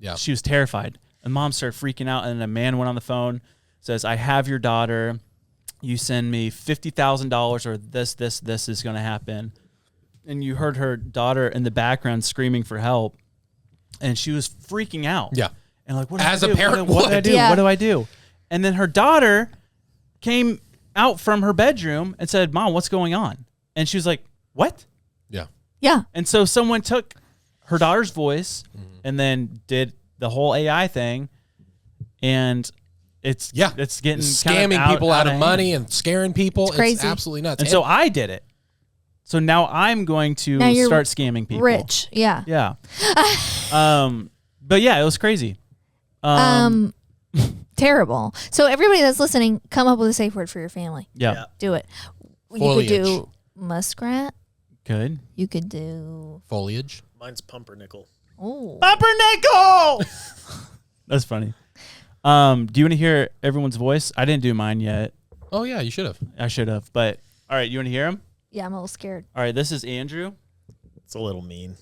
Yeah. she was terrified. And mom started freaking out, and a man went on the phone, says, I have your daughter. You send me $50,000 or this is going to happen. And you heard her daughter in the background screaming for help, and she was freaking out. Yeah. And like, what as a parent, what do I do? Yeah. What do I do? And then her daughter came out from her bedroom and said, Mom, what's going on? And she was like, what? Yeah. Yeah. And so someone took her daughter's voice and then did the whole AI thing, and it's getting scamming people out of money and scaring people. It's crazy. It's absolutely nuts. And so I did it. So now I'm going to start scamming people. Rich. Yeah. Yeah. But yeah, it was crazy. Terrible. So everybody that's listening, come up with a safe word for your family. Yeah. Do it. Foliage. You could do muskrat. Good. You could do foliage. Mine's pumpernickel. Oh. Pumpernickel. That's funny. Do you want to hear everyone's voice? I didn't do mine yet. Oh yeah, you should have. I should have. But all right, you want to hear him? Yeah, I'm a little scared. All right, this is Andrew. It's a little mean.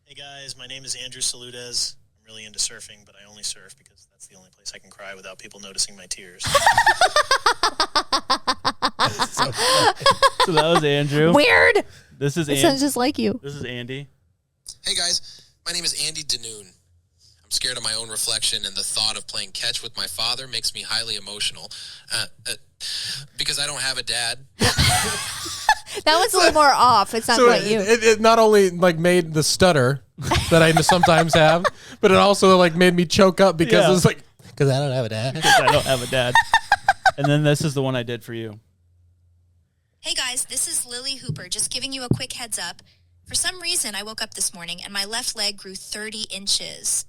Hey guys, my name is Andrew Saludez. I'm really into surfing, but I only surf because that's the only place I can cry without people noticing my tears. So that was Andrew. Weird. This is It Andy. sounds just like you. This is Andy. Hey guys, my name is Andy Danoon. I'm scared of my own reflection, and the thought of playing catch with my father makes me highly emotional. Because I don't have a dad. That one's a little more off. It's not quite you. It not only like made the stutter that I sometimes have, but it also like made me choke up because it's like, because I don't have a dad. Because I don't have a dad. And then this is the one I did for you. Hey guys, this is Lily Hooper, just giving you a quick heads up. For some reason, I woke up this morning and my left leg grew 30 inches.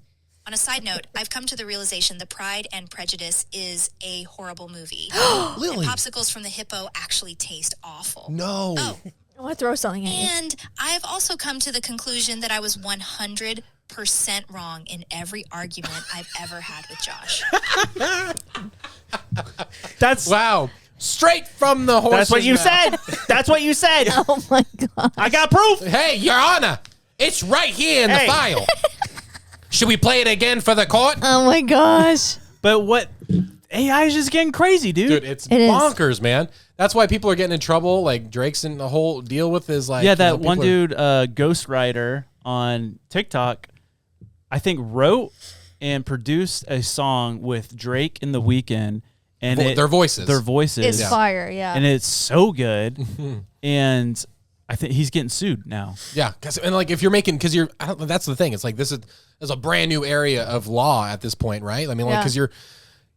On a side note, I've come to the realization that Pride and Prejudice is a horrible movie. Lily. And popsicles from the hippo actually taste awful. No. Oh, I want to throw something at you. and I've also come to the conclusion that I was 100% wrong in every argument I've ever had with Josh. That's wow. Straight from the horse's That's what you mouth. said. That's what you said. Oh my God. I got proof. Hey, Your Honor, it's right here in the file. Should we play it again for the court? Oh my gosh. But what AI is just getting crazy, dude. Dude, it's bonkers, man. That's why people are getting in trouble. Like Drake's in the whole deal with his like. Yeah, that one dude, Ghostwriter on TikTok, I think wrote and produced a song with Drake and The Weeknd, and their voices. It's fire, yeah. And it's so good, and I think he's getting sued now. Yeah, and like if you're making, because you're, that's the thing. It's like this is a brand new area of law at this point, right? I mean, like because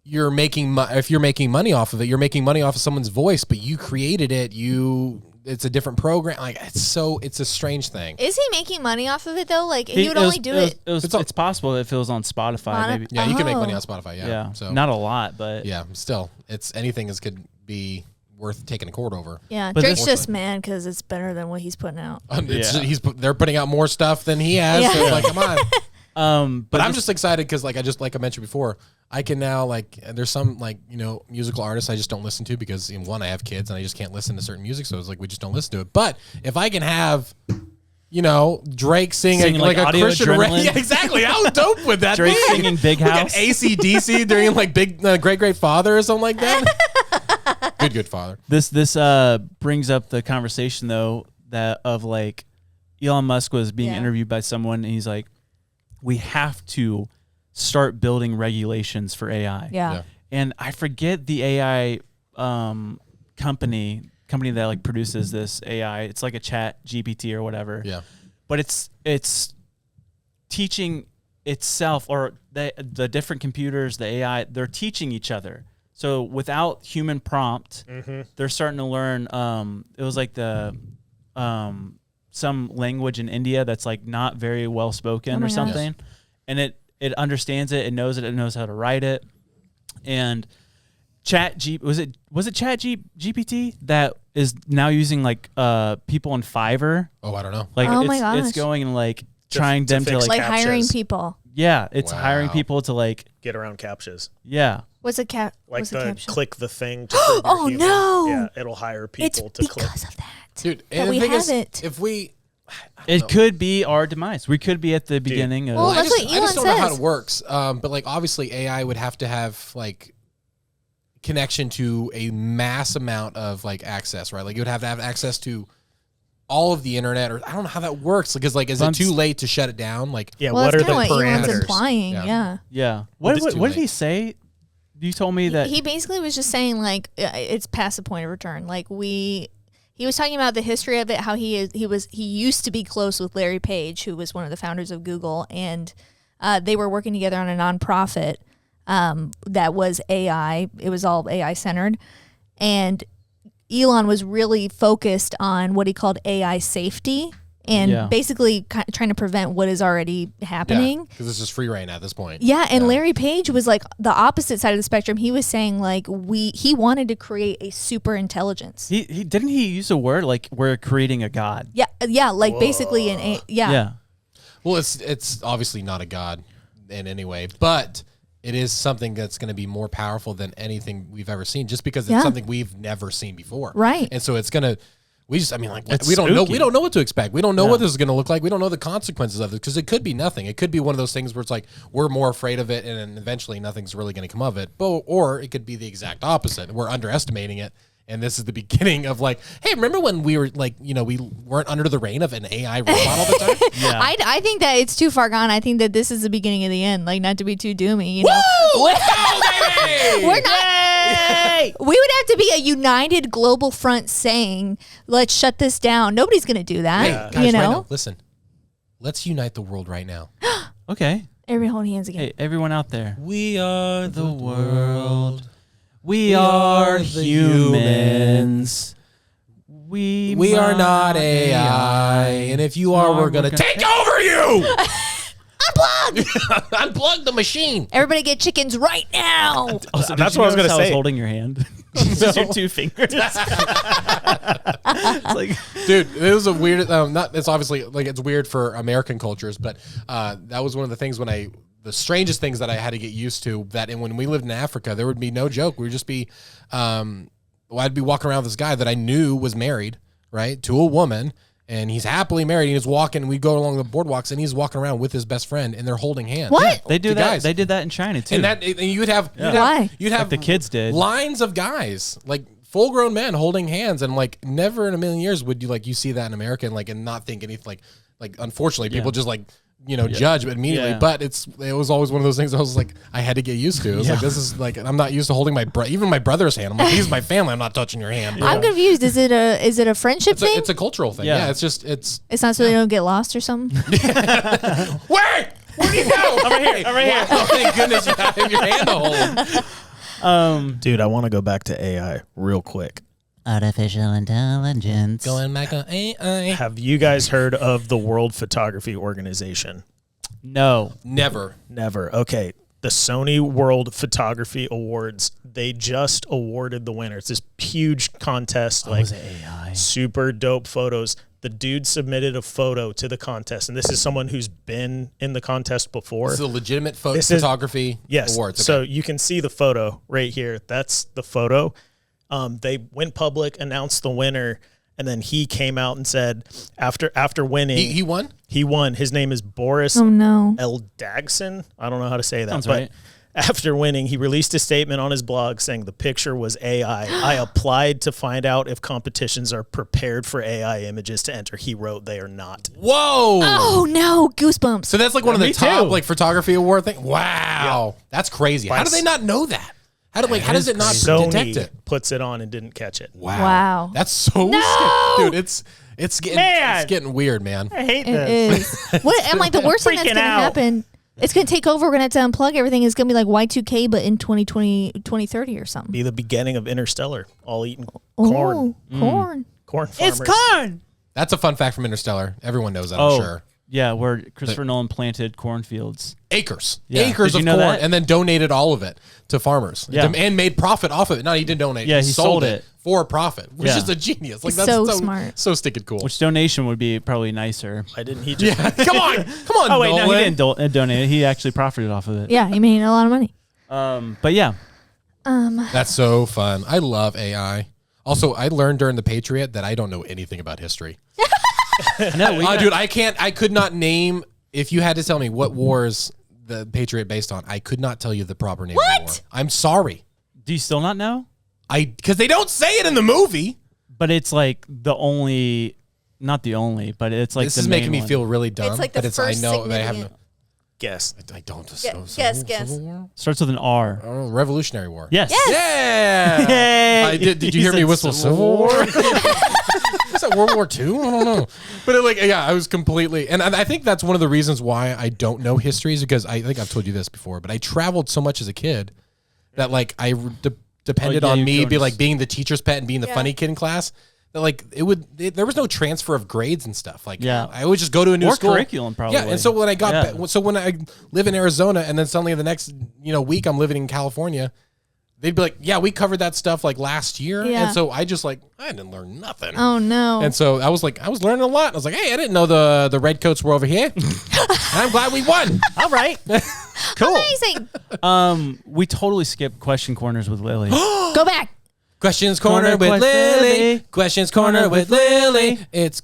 you're making if you're making money off of it, you're making money off of someone's voice, but you created it. It's a different program. Like it's a strange thing. Is he making money off of it though? Like he would only do it. It's possible if it was on Spotify. Maybe. Yeah, you can make money on Spotify. Yeah, so not a lot, but yeah, still, it's anything could be worth taking a court over. Yeah, but Drake's just mad because it's better than what he's putting out. They're putting out more stuff than he has. Yeah. So like, come on. But I'm just excited because like I mentioned before, I can now there's some musical artists I just don't listen to because one, I have kids and I just can't listen to certain music, so it's like we just don't listen to it. But if I can have Drake singing like a Christian Adrenaline. Yeah, exactly. How dope would that Drake be? singing Big House. Like AC/DC during like Big Great Father or something like that. Good Father. This brings up the conversation though that of like Elon Musk was being interviewed by someone and he's like, we have to start building regulations for AI. Yeah. And I forget the AI company that like produces this AI. It's like a Chat GPT or whatever. Yeah. But it's teaching itself, or the different computers, the AI, they're teaching each other. So without human prompt, they're starting to learn. It was like some language in India that's like not very well spoken or something, and it understands it, it knows how to write it, and was it Chat GPT that is now using like people on Fiverr? Oh, I don't know. Like my gosh. it's going and like trying them to like hiring people. Yeah, it's hiring people to like get around captures. Yeah. What's a cap? Like caption? click the thing. To prove you're human. No! Yeah, it'll hire people to click. Because of that, dude. that we the thing have is, it. if we, It could be our demise. We could be at the beginning of. Well, that's what I Elon just don't know how says. it works. But like obviously AI would have to have like connection to a mass amount of like access, right? Like you would have to have access to all of the internet, or I don't know how that works. Because like, is it too late to shut it down? Like, Yeah, Well, what are that's the kind of what Elon's parameters? implying. Yeah. Yeah. Well, What it's too did he late. say? You told me that. He basically was just saying like it's past the point of return. Like he was talking about the history of it, how he used to be close with Larry Page, who was one of the founders of Google, and they were working together on a nonprofit that was AI. It was all AI centered, and Elon was really focused on what he called AI safety and basically trying to prevent what is already happening. because it's just free reign at this point. Yeah, and Larry Page was like the opposite side of the spectrum. He was saying like he wanted to create a super intelligence. He didn't he use a word like we're creating a god. Yeah, like basically an Yeah. Well, it's obviously not a god in any way, but it is something that's going to be more powerful than anything we've ever seen, just because it's something we've never seen before. Right. And so it's going to. We don't It's know. spooky. We don't know what to expect. We don't know what this is going to look like. We don't know the consequences of it, because it could be nothing. It could be one of those things where it's like we're more afraid of it, and then eventually nothing's really going to come of it. Or it could be the exact opposite. We're underestimating it, and this is the beginning of like, hey, remember when we were like, we weren't under the reign of an AI robot all the time? Yeah. I think that it's too far gone. I think that this is the beginning of the end. Like, not to be too doomy, you know. Let's go, baby! We're not. We would have to be a united global front saying, "Let's shut this down." Nobody's going to do that. Hey, guys, you know. right now, listen. Let's unite the world right now. Okay. Everyone hold hands again. Hey, everyone out there. We are the world. We are humans. We are not AI, and if you are, we're gonna take over you. Unplug the machine. Everybody get chickens right now. Also, That's what I was going to I was say. holding your hand. Just your two fingers. It's like, Dude, it was a weird. It's obviously like it's weird for American cultures, but that was one of the things the strangest things that I had to get used to. That when we lived in Africa, there would be no joke. We would just be, I'd be walking around with this guy that I knew was married, right, to a woman. And he's happily married. And he's walking. We go along the boardwalks, and he's walking around with his best friend, and they're holding hands. What? they do Two that. guys. They did that in China too. And you'd have Why? you'd have Like the kids did. lines of guys, like full-grown men holding hands, and like never in a million years would you see that in America and not think anything like unfortunately people just judge immediately. Yeah. But it was always one of those things I was like I had to get used to. It was like this is like I'm not used to holding even my brother's hand. I'm like, he's my family. I'm not touching your hand. I'm confused. Is it a friendship thing? It's a cultural thing. Yeah. Yeah, it's It's not so they don't get lost or something. wait. Where do you go? I'm right here. I'm right here. Oh, thank goodness you have your hand to hold. Dude, I want to go back to AI real quick. Artificial intelligence. Going back on AI. Have you guys heard of the World Photography Organization? No. Never. Never. Okay. The Sony World Photography Awards, they just awarded the winner. It's this huge contest, like AI. super dope photos. The dude submitted a photo to the contest, and this is someone who's been in the contest before. This is a legitimate This is- photography Yes. awards. Okay. So you can see the photo right here. That's the photo. They went public, announced the winner, and then he came out and said after winning, he won? He won. His name is Boris Oh no. L. Dagson. I don't know how to say that. Sounds but right. after winning, he released a statement on his blog saying the picture was AI. I applied to find out if competitions are prepared for AI images to enter. He wrote they are not. Whoa. Oh no. Goosebumps. So that's like one of the Me top too. like photography award things. Wow. That's crazy. How do they not know that? How does it not detect Sony it? puts it on and didn't catch it. Wow. That's so scary. Dude, it's getting weird, man. I hate It this. is. What? And like the worst thing that's Freaking going to out. happen, it's going to take over. We're going to have to unplug everything. It's going to be like Y2K, but in 2020, 2030 or something. Be the beginning of Interstellar, all eating Oh, corn. corn. Corn farmers. It's corn. That's a fun fact from Interstellar. Everyone knows that, Oh, I'm sure. yeah, where Christopher Nolan planted cornfields. Acres. Yeah. Acres Did you of know corn that? and then donated all of it to farmers. Yeah. And made profit off of it. No, he didn't donate. Yeah, he sold it it. for profit, which Yeah. is a genius. Like He's that's so smart. So sticking cool. Which donation would be probably nicer. Why didn't he just yeah. Come on. Oh wait, no, he Nolan. didn't donate it. He actually profited off of it. Yeah, he made a lot of money. But yeah, That's so fun. I love AI. Also, I learned during the Patriot that I don't know anything about history. No, dude, I could not name. If you had to tell me what wars the Patriot based on, I could not tell you the proper name of the war. I'm sorry. Do you still not know? Because they don't say it in the movie. But it's like the only, not the only, but it's like this the is main making me one. feel really dumb. It's like the but first I know they have significant- Guess. I don't. Guess. Civil War? Starts with an R. Oh, Revolutionary War. Yes. Yeah. Hey. Did you hear me whistle Civil War? Is that World War II? I don't know. But I was completely, and I think that's one of the reasons why I don't know history is because I think I've told you this before, but I traveled so much as a kid that like I depended on me being the teacher's pet and being the funny kid in class. That like there was no transfer of grades and stuff. Like I would just go to a new school. Curriculum probably. Yeah, and so when I when I live in Arizona and then suddenly the next week I'm living in California, they'd be like, yeah, we covered that stuff like last year. Yeah. And so I didn't learn nothing. Oh no. And so I was learning a lot. I was like, hey, I didn't know the Redcoats were over here. I'm glad we won. All right. Cool. Amazing. We totally skipped question corners with Lily. Go back. Questions Corner with Lily. Questions Corner with Lily. It's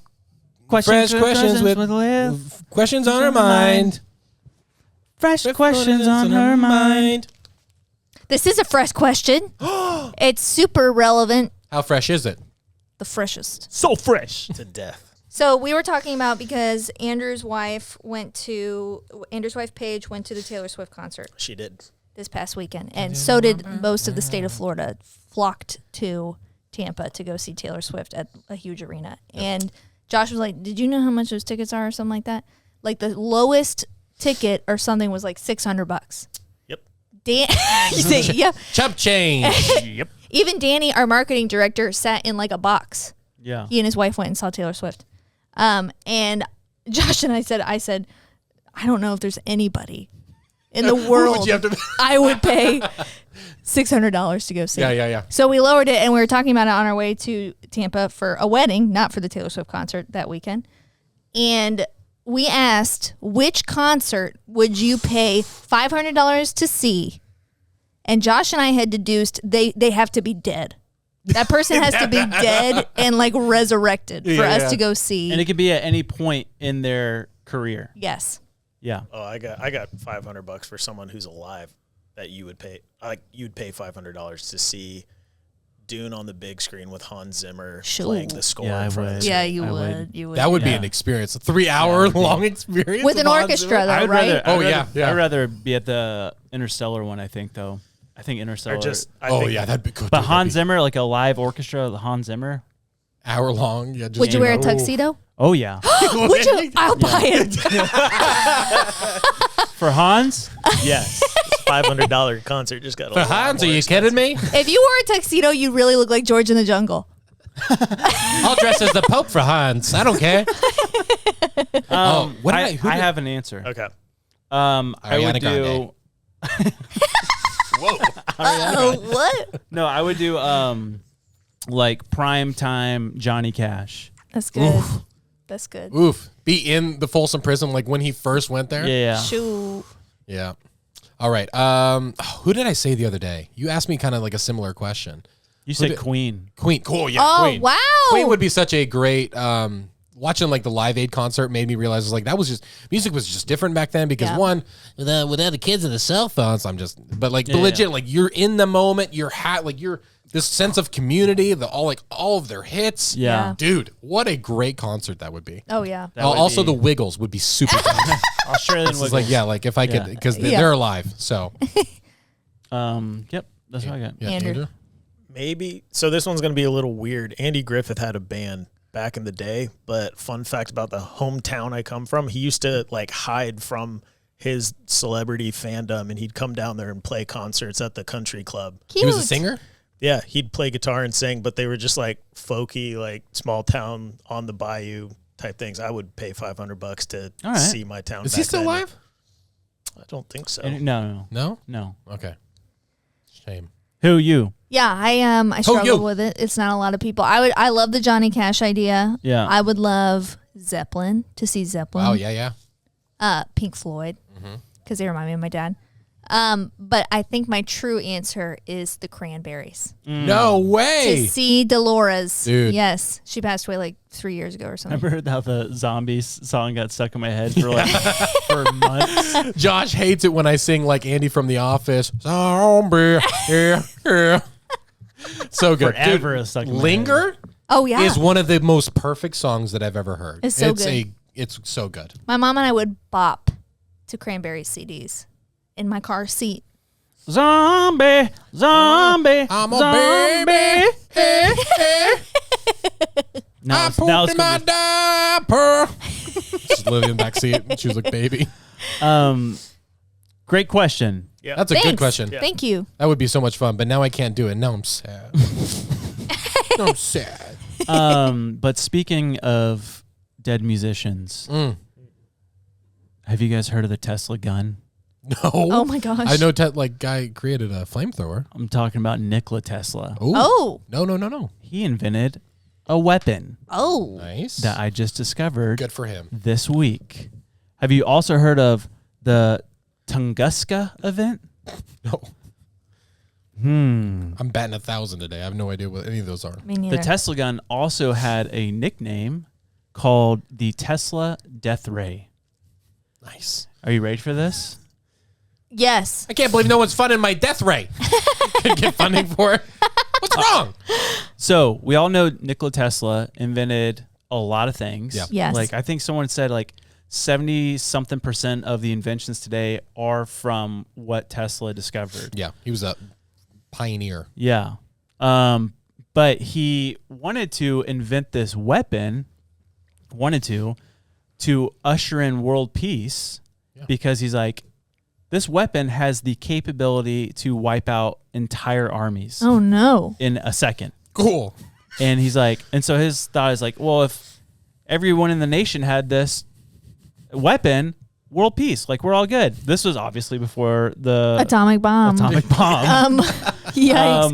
fresh questions with Lily. questions on her mind. Fresh questions on her mind. This is a fresh question. It's super relevant. How fresh is it? The freshest. So fresh. To death. So we were talking about because Andrew's wife Paige went to the Taylor Swift concert. She did. This past weekend. And so did most of the state of Florida, flocked to Tampa to go see Taylor Swift at a huge arena. Yep. And Josh was like, did you know how much those tickets are or something like that? Like the lowest ticket or something was like $600. Yep. Yep. Chump change. Yep. Even Danny, our marketing director, sat in like a box. Yeah. He and his wife went and saw Taylor Swift. And Josh and I said, I don't know if there's anybody in the world I would pay $600 to go see. Yeah. So we lowered it, and we were talking about it on our way to Tampa for a wedding, not for the Taylor Swift concert that weekend. And we asked, which concert would you pay $500 to see? And Josh and I had deduced they have to be dead. That person has to be dead and like resurrected for us to go see. And it could be at any point in their career. Yes. Yeah. Oh, I got $500 for someone who's alive that you would pay. You'd pay $500 to see Dune on the big screen with Hans Zimmer playing the score. Yeah, I in front would. of the Yeah, screen. you would. That would be an experience. A 3-hour long experience. With an orchestra, though, right? I'd rather be at the Interstellar one, I think, though. I think Interstellar. That'd be good. But Hans Zimmer, like a live orchestra, the Hans Zimmer. Hour long. Yeah. Would you wear a tuxedo? Oh, yeah. Would you? I'll buy it. For Hans? Yes. $500 concert just got a For Hans, are you kidding me? If you wore a tuxedo, you'd really look like George in the Jungle. I'll dress as the Pope for Hans. I don't care. I have an answer. Okay. I would do. Whoa. What? No, I would do like prime time Johnny Cash. That's good. Oof. That's good. Oof. Be in the Folsom Prison like when he first went there? Yeah. Shoot. Yeah. All right. Who did I say the other day? You asked me kind of like a similar question. You said Queen. Queen. Cool. Yeah. Oh, Queen. wow. Queen would be such a great. Watching like the Live Aid concert made me realize was like that was just music was just different back then because one without the kids and the cell phones but legit like you're in the moment you're this sense of community all of their hits dude what a great concert that would be. Oh yeah. Also the Wiggles would be super fun. Australian Wiggles. Like like if I could because they're alive so yep that's what I got. Andrew. Maybe so this one's gonna be a little weird. Andy Griffith had a band back in the day, but fun fact about the hometown I come from, he used to like hide from his celebrity fandom and he'd come down there and play concerts at the country club. Cute. He was a singer? Yeah, he'd play guitar and sing, but they were just like folky, like small town on the bayou type things. I would pay $500 to see my town. Is he still alive? I don't think so. No. Okay. Shame. Who you? Yeah, I struggle with it. It's not a lot of people. I love the Johnny Cash idea. Yeah. I would love Zeppelin to see Zeppelin. Oh yeah. Pink Floyd because they remind me of my dad. But I think my true answer is the Cranberries. No way. To see Dolores. Dude. Yes. She passed away like 3 years ago or something. Remember how the Zombies song got stuck in my head for like for months? Josh hates it when I sing like Andy from The Office. Zombie. Yeah. So good. Forever Dude, stuck in my Linger head. Oh, yeah. is one of the most perfect songs that I've ever heard. It's so good. It's so good. My mom and I would bop to Cranberries CDs in my car seat. Zombie, zombie, I'm a zombie. baby. Hey, hey. Now I it's, now pooped it's in my gonna diaper. She's living in the back seat. She was like, baby. be, great question. Yeah. That's a Thanks. good question. Thank you. That would be so much fun, but now I can't do it. Now I'm sad. Now I'm sad. But speaking of dead musicians, have you guys heard of the Tesla gun? No. Oh, my gosh. I know guy created a flamethrower. I'm talking about Nikola Tesla. Ooh. Oh. No. He invented a weapon Oh. Nice. that I just discovered Good for him. this week. Have you also heard of the Tunguska event? No. I'm batting 1,000 today. I have no idea what any of those are. Me neither. The Tesla gun also had a nickname called the Tesla Death Ray. Nice. Are you ready for this? Yes. I can't believe no one's funding my death ray. Can get funding for it. What's wrong? So we all know Nikola Tesla invented a lot of things. Yeah. Yes. Like I think someone said like 70-something% of the inventions today are from what Tesla discovered. Yeah, he was a pioneer. Yeah. But he wanted to invent this weapon, to usher in world peace because he's like, this weapon has the capability to wipe out entire armies Oh, no. in a second. Cool. And he's like, and so his thought is like, well, if everyone in the nation had this weapon, world peace, like we're all good. This was obviously before the Atomic bomb. Yikes.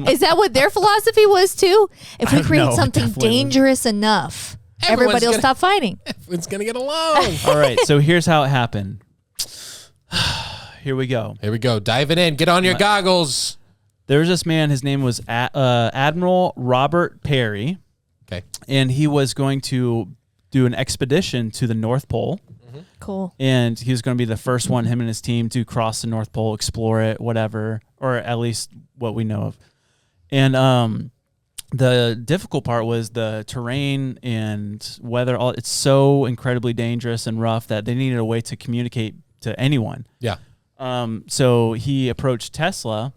Is that what their philosophy was too? If we I don't create know. something Definitely dangerous enough, Everyone's everybody will gonna- stop fighting. Everyone's going to get along. All right, so here's how it happened. Here we go. Here we go. Diving in. Get on your goggles. There was this man, his name was Admiral Robert Perry. Okay. And he was going to do an expedition to the North Pole. Cool. And he was going to be the first one, him and his team, to cross the North Pole, explore it, whatever, or at least what we know of. And the difficult part was the terrain and weather. It's so incredibly dangerous and rough that they needed a way to communicate to anyone. Yeah. So he approached Tesla,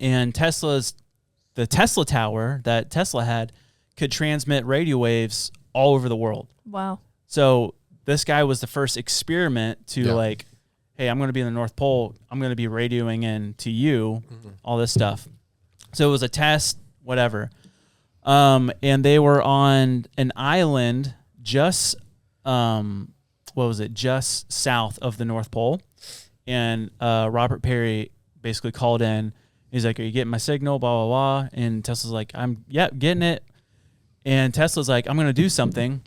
and the Tesla tower that Tesla had could transmit radio waves all over the world. Wow. So this guy was the first experiment to like, hey, I'm going to be in the North Pole. I'm going to be radioing in to you, all this stuff. So it was a test, whatever. And they were on an island just, just south of the North Pole. And Robert Perry basically called in. He's like, are you getting my signal? Blah, blah, blah. And Tesla's like, getting it. And Tesla's like, I'm going to do something.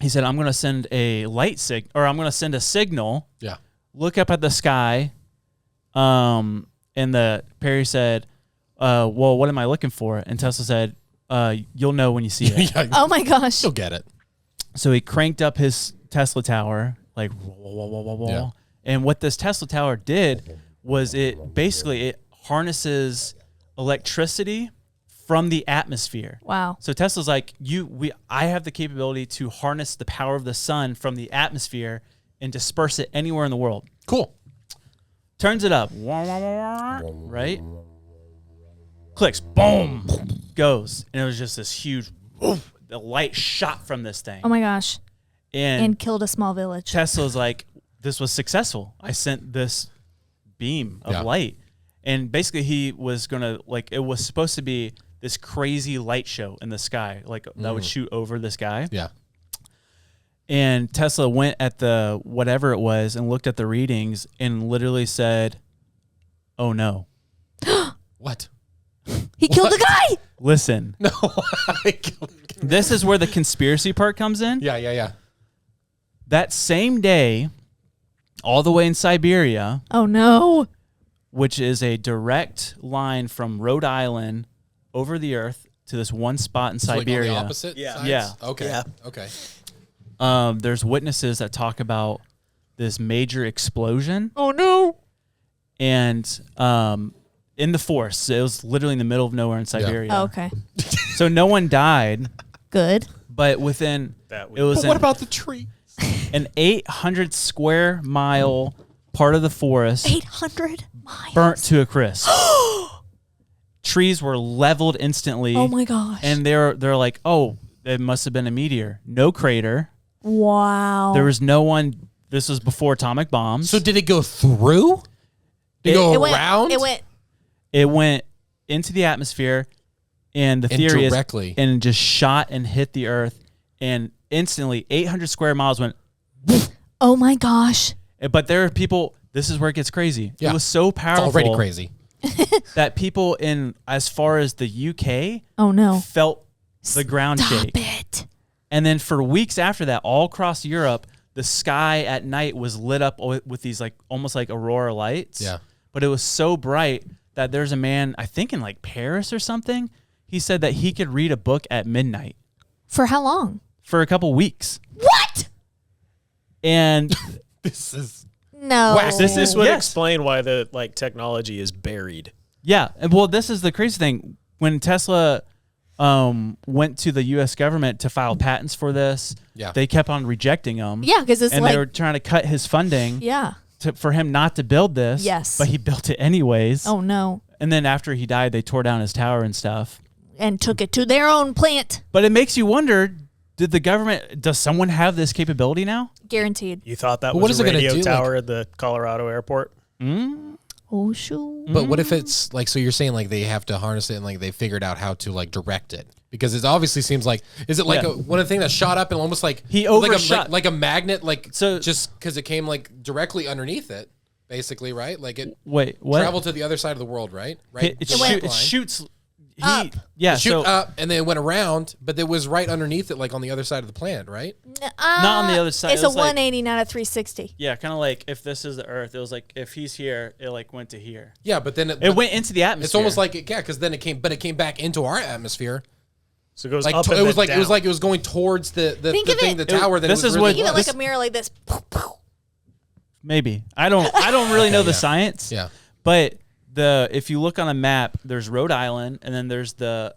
He said, I'm going to send I'm going to send a signal. Yeah. Look up at the sky. And Perry said, well, what am I looking for? And Tesla said, you'll know when you see it. Oh my gosh. You'll get it. So he cranked up his Tesla tower, like, whoa. Yeah. And what this Tesla tower did was it harnesses electricity from the atmosphere. Wow. So Tesla's like, I have the capability to harness the power of the sun from the atmosphere and disperse it anywhere in the world. Cool. Turns it up. Right? Clicks. Boom. Goes. And it was just this huge, the light shot from this thing. Oh my gosh. And killed a small village. Tesla's like, this was successful. I sent this beam of light. And basically he was going to, like, it was supposed to be this crazy light show in the sky, like that would shoot over the sky. Yeah. And Tesla went at the whatever it was and looked at the readings and literally said, oh no. What? He killed the guy. Listen. No. This is where the conspiracy part comes in. Yeah. That same day, all the way in Siberia. Oh no. which is a direct line from Rhode Island over the Earth to this one spot in Siberia. Like on the opposite sides? Yeah. Okay. Yeah. Okay. There's witnesses that talk about this major explosion. Oh no! And in the forest, it was literally in the middle of nowhere in Siberia. Oh, okay. So no one died, Good. but within That it was But what about the tree? an 800 square mile part of the forest 800 miles. burnt to a crisp. Trees were leveled instantly. Oh my gosh. And they're like, oh, it must have been a meteor. No crater. Wow. There was no one. This was before atomic bombs. So did it go through? Did it go around? It went into the atmosphere, and the theory directly. is, and just shot and hit the Earth, and instantly 800 square miles went. Oh my gosh. But there are people. This is where it gets crazy. Yeah. It was so powerful. It's already crazy. That people in as far as the UK. Oh no. Felt the ground Stop shake. it. And then for weeks after that, all across Europe, the sky at night was lit up with these like almost like aurora lights. Yeah. But it was so bright that there's a man, I think in like Paris or something, he said that he could read a book at midnight. For how long? For a couple weeks. What? And this is no. This would explain why the like technology is buried. Yeah. And well, this is the crazy thing. When Tesla went to the U.S. government to file patents for this, they kept on rejecting them. Yeah, because it's and like they were trying to cut his funding. Yeah. For him not to build this. Yes. But he built it anyways. Oh no. And then after he died, they tore down his tower and stuff. And took it to their own plant. But it makes you wonder, did the government, does someone have this capability now? Guaranteed. You thought that But was what a is it gonna radio do, tower at the Colorado airport? Oh shoot. But what if it's like, so you're saying like they have to harness it and like they figured out how to like direct it? Because it obviously seems like, is it like one of the things that shot up and almost like he overshot like a magnet, like so just because it came like directly underneath it, basically, right? Like it traveled to the other side of the world, right? Right. It shoots up. Yeah, it shoot up and then it went around, but it was right underneath it, like on the other side of the planet, right? Not on the other side. It's a 180, not a 360. Yeah, kind of like if this is the Earth, it was like if he's here, it like went to here. Yeah, but then it went into the atmosphere. It's almost like because then it came back into our atmosphere. So it goes like up. It was like it was going towards the thing, the tower. That this it was is really what Think of it like a mirror like this. Maybe I don't really know the science. Yeah, but if you look on a map, there's Rhode Island, and then there's the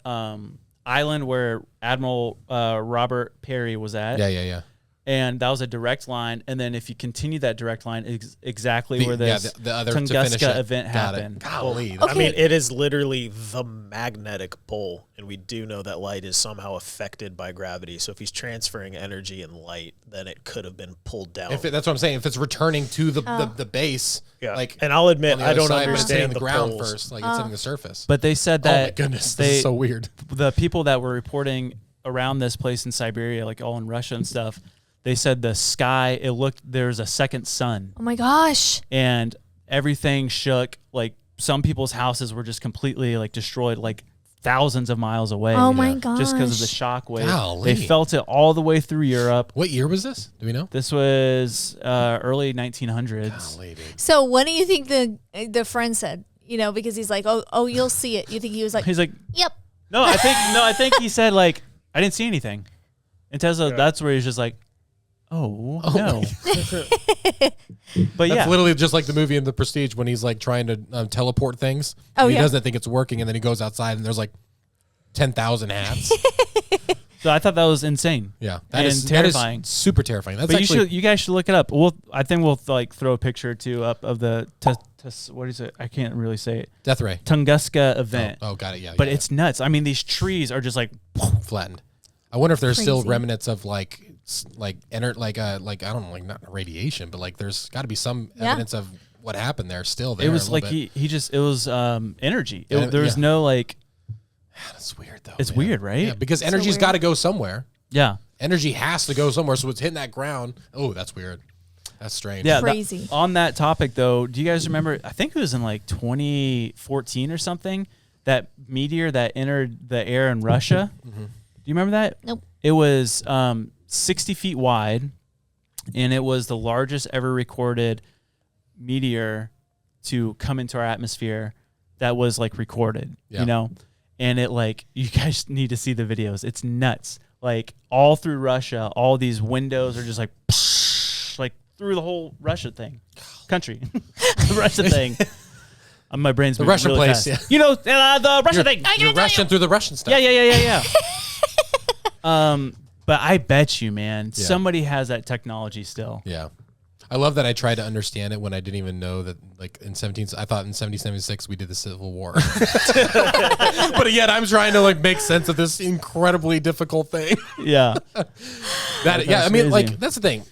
island where Admiral Robert Peary was at. Yeah. And that was a direct line. And then if you continue that direct line, exactly where this the other to finish Tunguska it. event happened. Golly, I mean, it is literally the magnetic pole, and we do know that light is somehow affected by gravity. So if he's transferring energy and light, then it could have been pulled down. that's what I'm saying. If it's returning to the base, like, and I'll admit, on the I other don't side, but it's hitting understand the ground first, like it's hitting the surface. But they said that. Oh my goodness, this is so weird. The people that were reporting around this place in Siberia, like all in Russia and stuff, they said the sky, there's a second sun. Oh my gosh. And everything shook. Like some people's houses were just completely like destroyed, like thousands of miles away. Oh my gosh. Just because of the shock wave. Golly. They felt it all the way through Europe. What year was this? Do we know? This was early 1900s. Golly, dude. So what do you think the friend said? You know, because he's like, oh, you'll see it. You think he was like, He's like, yep. No, I think he said like, I didn't see anything. And Tesla, that's where he's just like, oh no. But That's yeah, literally just like the movie in The Prestige when he's like trying to teleport things. Oh, and he yeah. doesn't think it's working, and then he goes outside and there's like 10,000 hats. so I thought that was insane. Yeah, and terrifying. That is super terrifying. That's But actually you guys should look it up. I think we'll like throw a picture too up of the what is it? I can't really say it. Death Ray Tunguska event. Oh, got it. Yeah, But yeah. it's nuts. I mean, these trees are just like flattened. I wonder if there's still Crazy. remnants of like I don't know, like not radiation, but like there's got to be some evidence of what happened there still. There it was a like little bit. it was energy. Yeah, There was no like. That's weird though. It's man. weird, right? Yeah, because energy's got to go somewhere. Yeah. Energy has to go somewhere, so it's hitting that ground. Oh, that's weird. That's strange. Yeah, Crazy. On that topic, though, do you guys remember? I think it was in like 2014 or something. That meteor that entered the air in Russia. Mm-hmm. Do you remember that? Nope. It was 60 feet wide, and it was the largest ever recorded meteor to come into our atmosphere that was like recorded, Yeah. you know, and it like, you guys need to see the videos. It's nuts. Like all through Russia, all these windows are just like through the whole Russia country, the Russia thing. My brain's The Russian really place, fast. yeah. You know, the Russia thing. You're rushing through the Russian stuff. Yeah. But I bet you, man, somebody has that technology still. Yeah. I love that I tried to understand it when I didn't even know that, like, I thought in 1776 we did the Civil War. But yet I'm trying to, like, make sense of this incredibly difficult thing. Yeah. I mean, like, that's the thing.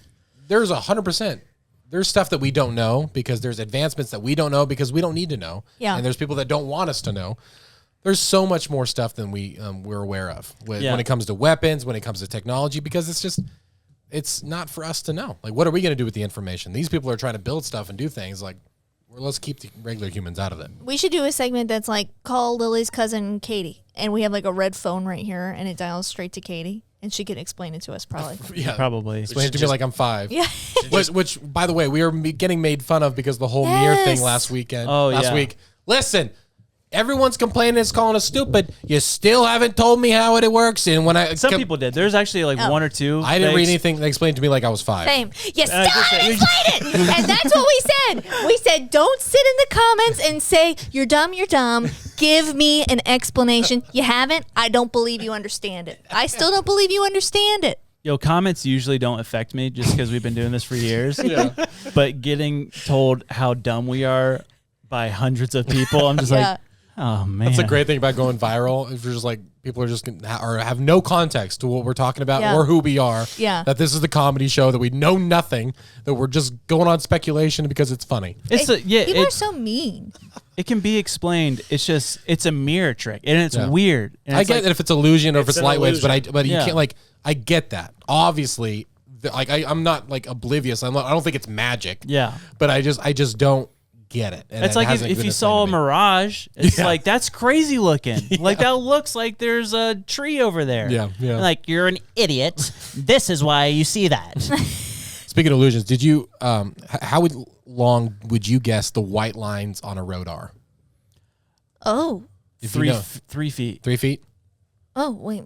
There's 100%. There's stuff that we don't know because there's advancements that we don't know because we don't need to know. Yeah. And there's people that don't want us to know. There's so much more stuff than we're aware of when it comes to weapons, when it comes to technology, because it's not for us to know. Like, what are we going to do with the information? These people are trying to build stuff and do things. Like, let's keep the regular humans out of it. We should do a segment that's like, call Lily's cousin Katie, and we have like a red phone right here, and it dials straight to Katie, and she can explain it to us probably. Yeah, probably. Explain it to me like I'm 5. Yeah. Which, by the way, we are getting made fun of because the whole mirror thing last week. Listen. Everyone's complaining, it's calling us stupid. You still haven't told me how it works. And some people did. There's actually like one or two. I didn't read anything. They explained to me like I was 5. Same. You still haven't explained it. And that's what we said. We said, don't sit in the comments and say, you're dumb. Give me an explanation. You haven't? I don't believe you understand it. I still don't believe you understand it. Yo, comments usually don't affect me just because we've been doing this for years. Yeah. But getting told how dumb we are by hundreds of people, I'm just like, oh man, that's a great thing about going viral. If you're just like, people are just have no context to what we're talking about or who we are. Yeah. That this is the comedy show, that we know nothing, that we're just going on speculation because it's funny. People are so mean. It can be explained. It's a mirror trick, and it's weird. And I get that if it's illusion or if it's light waves, but you Yeah. can't, like, I get that. Obviously, like I'm not like oblivious. I don't think it's magic. Yeah. But I just don't get it. And it's it like hasn't if been you explained saw a to me. mirage, it's like, that's crazy looking. Like, that looks like there's a tree over there. Yeah. Like, you're an idiot. This is why you see that. Speaking of illusions, did you how long would you guess the white lines on a road are? Oh. 3 feet. 3 feet? Oh, wait.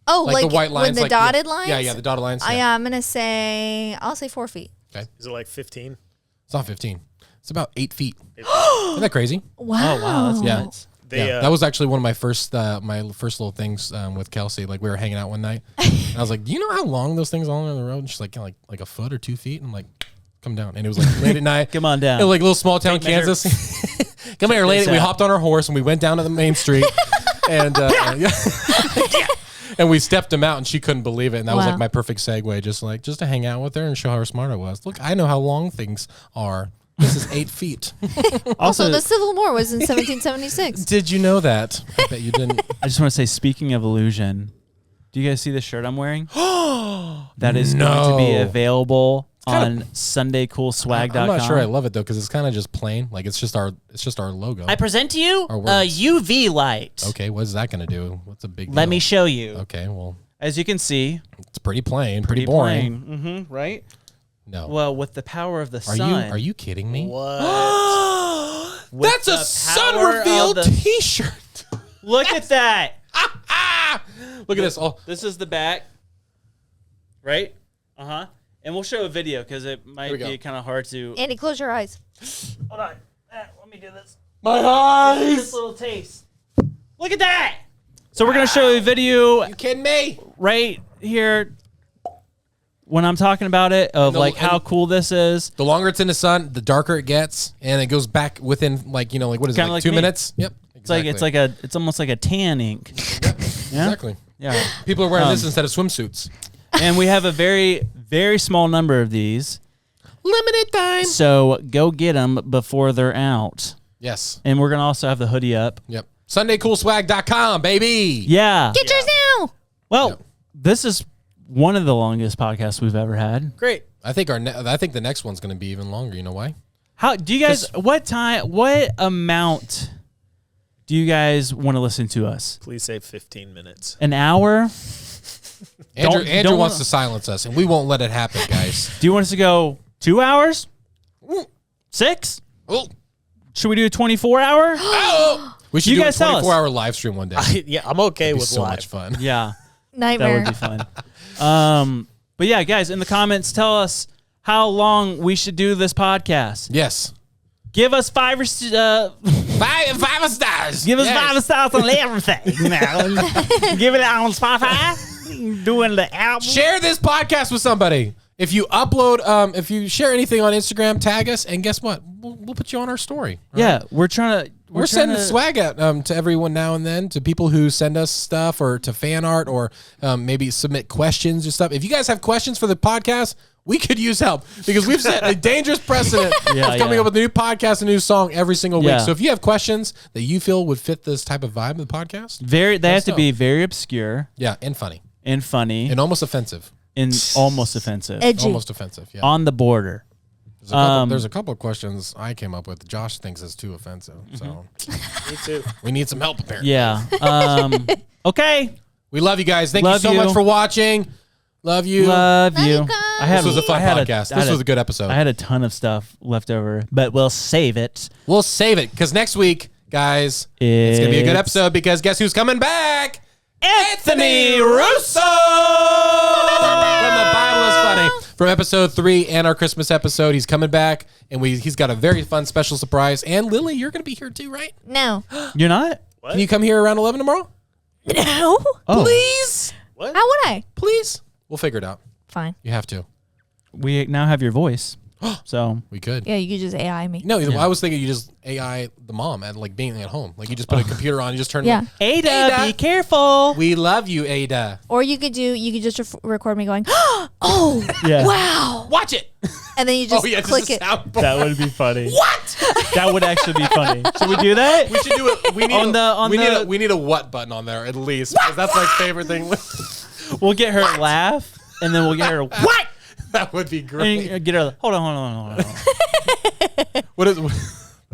Oh, like the white lines, when the like dotted lines? Yeah, the dotted lines. Yeah, I'm going to say, I'll say 4 feet. Okay. Is it like 15? It's not 15. It's about 8 feet. Isn't that crazy? Wow. Oh, wow. That's nuts. That was actually one of my first little things with Kelsey. Like, we were hanging out one night, and I was like, "Do you know how long those things are on the road?" And she's like, like a foot or 2 feet. And I'm like, "Come down." And it was like late at night. Come on down. Like little small town Kansas. Come here, lady. We hopped on our horse and we went down to the main street, and and we stepped him out, and she couldn't believe it. And that was like my perfect segue, just to hang out with her and show her how smart I was. Look, I know how long things are. This is 8 feet. Also, the Civil War was in 1776. Did you know that? I bet you didn't. I just want to say, speaking of illusion, do you guys see the shirt I'm wearing? That is going to be available on SundayCoolSwag.com. I'm not sure I love it though, because it's kind of just plain. Like, it's just our logo. I present to you a UV light. Okay, what is that going to do? What's a big deal? Let me show you. Okay, well, as you can see, it's pretty plain, pretty boring. Mm-hmm, right? No. Well, with the power of the sun. Are you kidding me? What? That's a sun reveal T-shirt. Look at that. Look at this. Oh, this is the back. Right? Uh-huh. And we'll show a video because it might be kind of hard to. Andy, close your eyes. Hold on. Let me do this. My eyes. This little taste. Look at that. So we're going to show a video. You kidding me? Right here. When I'm talking about it, of like how cool this is. The longer it's in the sun, the darker it gets, and it goes back within what is it, like 2 minutes? Yep. Exactly. It's almost like a tan ink. Yep. Yeah? Exactly. Yeah. People are wearing this instead of swimsuits. And we have a very, very small number of these. Limited time. So go get them before they're out. Yes. And we're going to also have the hoodie up. Yep. SundayCoolSwag.com, baby. Yeah. Get yours now. Well, this is one of the longest podcasts we've ever had. Great. I think the next one's going to be even longer. You know why? How do you guys? What amount do you guys want to listen to us? Please say 15 minutes. An hour? Andrew wants to silence us, and we won't let it happen, guys. Do you want us to go 2 hours? 6? Oh, Should we do a 24-hour? Oh! We should You do guys a tell us. 24-hour live stream one day. Yeah, I'm okay It'd be with so live. much fun. Yeah. Nightmare. That would be fun. But yeah, guys, in the comments, tell us how long we should do this podcast. Yes. Give us 5 stars. Five stars. Give us Yes. 5 stars on everything. Now. Give it on Spotify. Doing the album. Share this podcast with somebody. If you upload, if you share anything on Instagram, tag us, and guess what? We'll put you on our story. All Yeah, right? we're trying to. We're sending swag out to everyone now and then, to people who send us stuff or to fan art or maybe submit questions or stuff. If you guys have questions for the podcast, we could use help because we've set a dangerous precedent of coming up with a new podcast, a new song every single week. So if you have questions that you feel would fit this type of vibe of the podcast, they have to be very obscure. Yeah, and funny. And almost offensive. Almost offensive. Edgy. Almost offensive, yeah. On the border. There's a couple of questions I came up with. Josh thinks is too offensive. So Me too. we need some help apparently. Yeah. Okay. We love you guys. Thank you Love so much for watching. Love you. Love you. This was a fun podcast. This was a good episode. I had a ton of stuff left over, but we'll save it. We'll save it because next week, guys, it's going to be a good episode because guess who's coming back? Anthony Russo from The Bible is Funny. From episode 3 and our Christmas episode. He's coming back, and he's got a very fun special surprise. And Lily, you're going to be here too, right? No. You're not? What? Can you come here around 11 tomorrow? No. Oh. Please? What? How would I? Please? We'll figure it out. Fine. You have to. We now have your voice. So we could. Yeah, you could just AI me. No, I was thinking you just AI the mom and like being at home. Like you just put a computer on, you just turn it on. Ada, be careful. We love you, Ada. Or you could just record me going, oh, Yeah. wow. Watch it. And then you just just click a it. soundboard. That would be funny. What? That would actually be funny. Should we do that? We should do it. We need we need a what button on there at least. Because that's my favorite thing. We'll get her to laugh, and then we'll get her what? That would be great. And get her. Hold on. What is?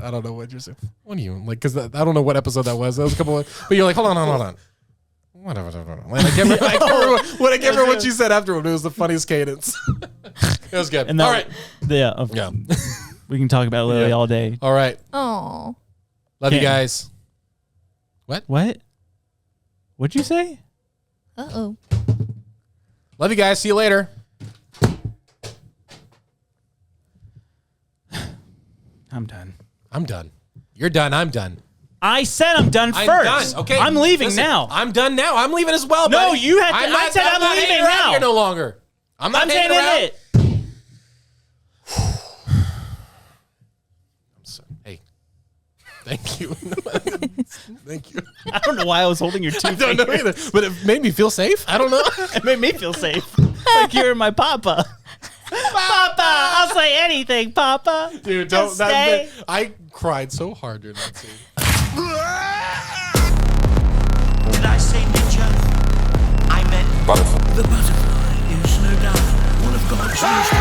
I don't know what you're saying. What do you like? Because I don't know what episode that was. That was a couple of. But you're like, hold on. Whatever. Like, I can't remember what you said afterward. It was the funniest cadence. It was good. And All right. Yeah. Yeah. We can talk about Lily all day. All right. Oh. Love you guys. What? What'd you say? Uh-oh. Love you guys. See you later. I'm done. You're done. I'm done. I said I'm done I'm first. done. Okay. I'm leaving Listen, now. I'm done now. I'm leaving as well. No, buddy. you have to. I said I'm not leaving hanging around now. here no longer. I'm not hanging saying around. it. Hey, thank you. Thank you. I don't know why I was holding your two I don't know either, but it made me feel safe. I don't know. It made me feel safe. Like you're my papa. Papa, I'll say anything, Papa. Dude, Just stay. I cried so hard during that scene. Did I say ninja? I meant butterfly. The butterfly is no doubt one of God's most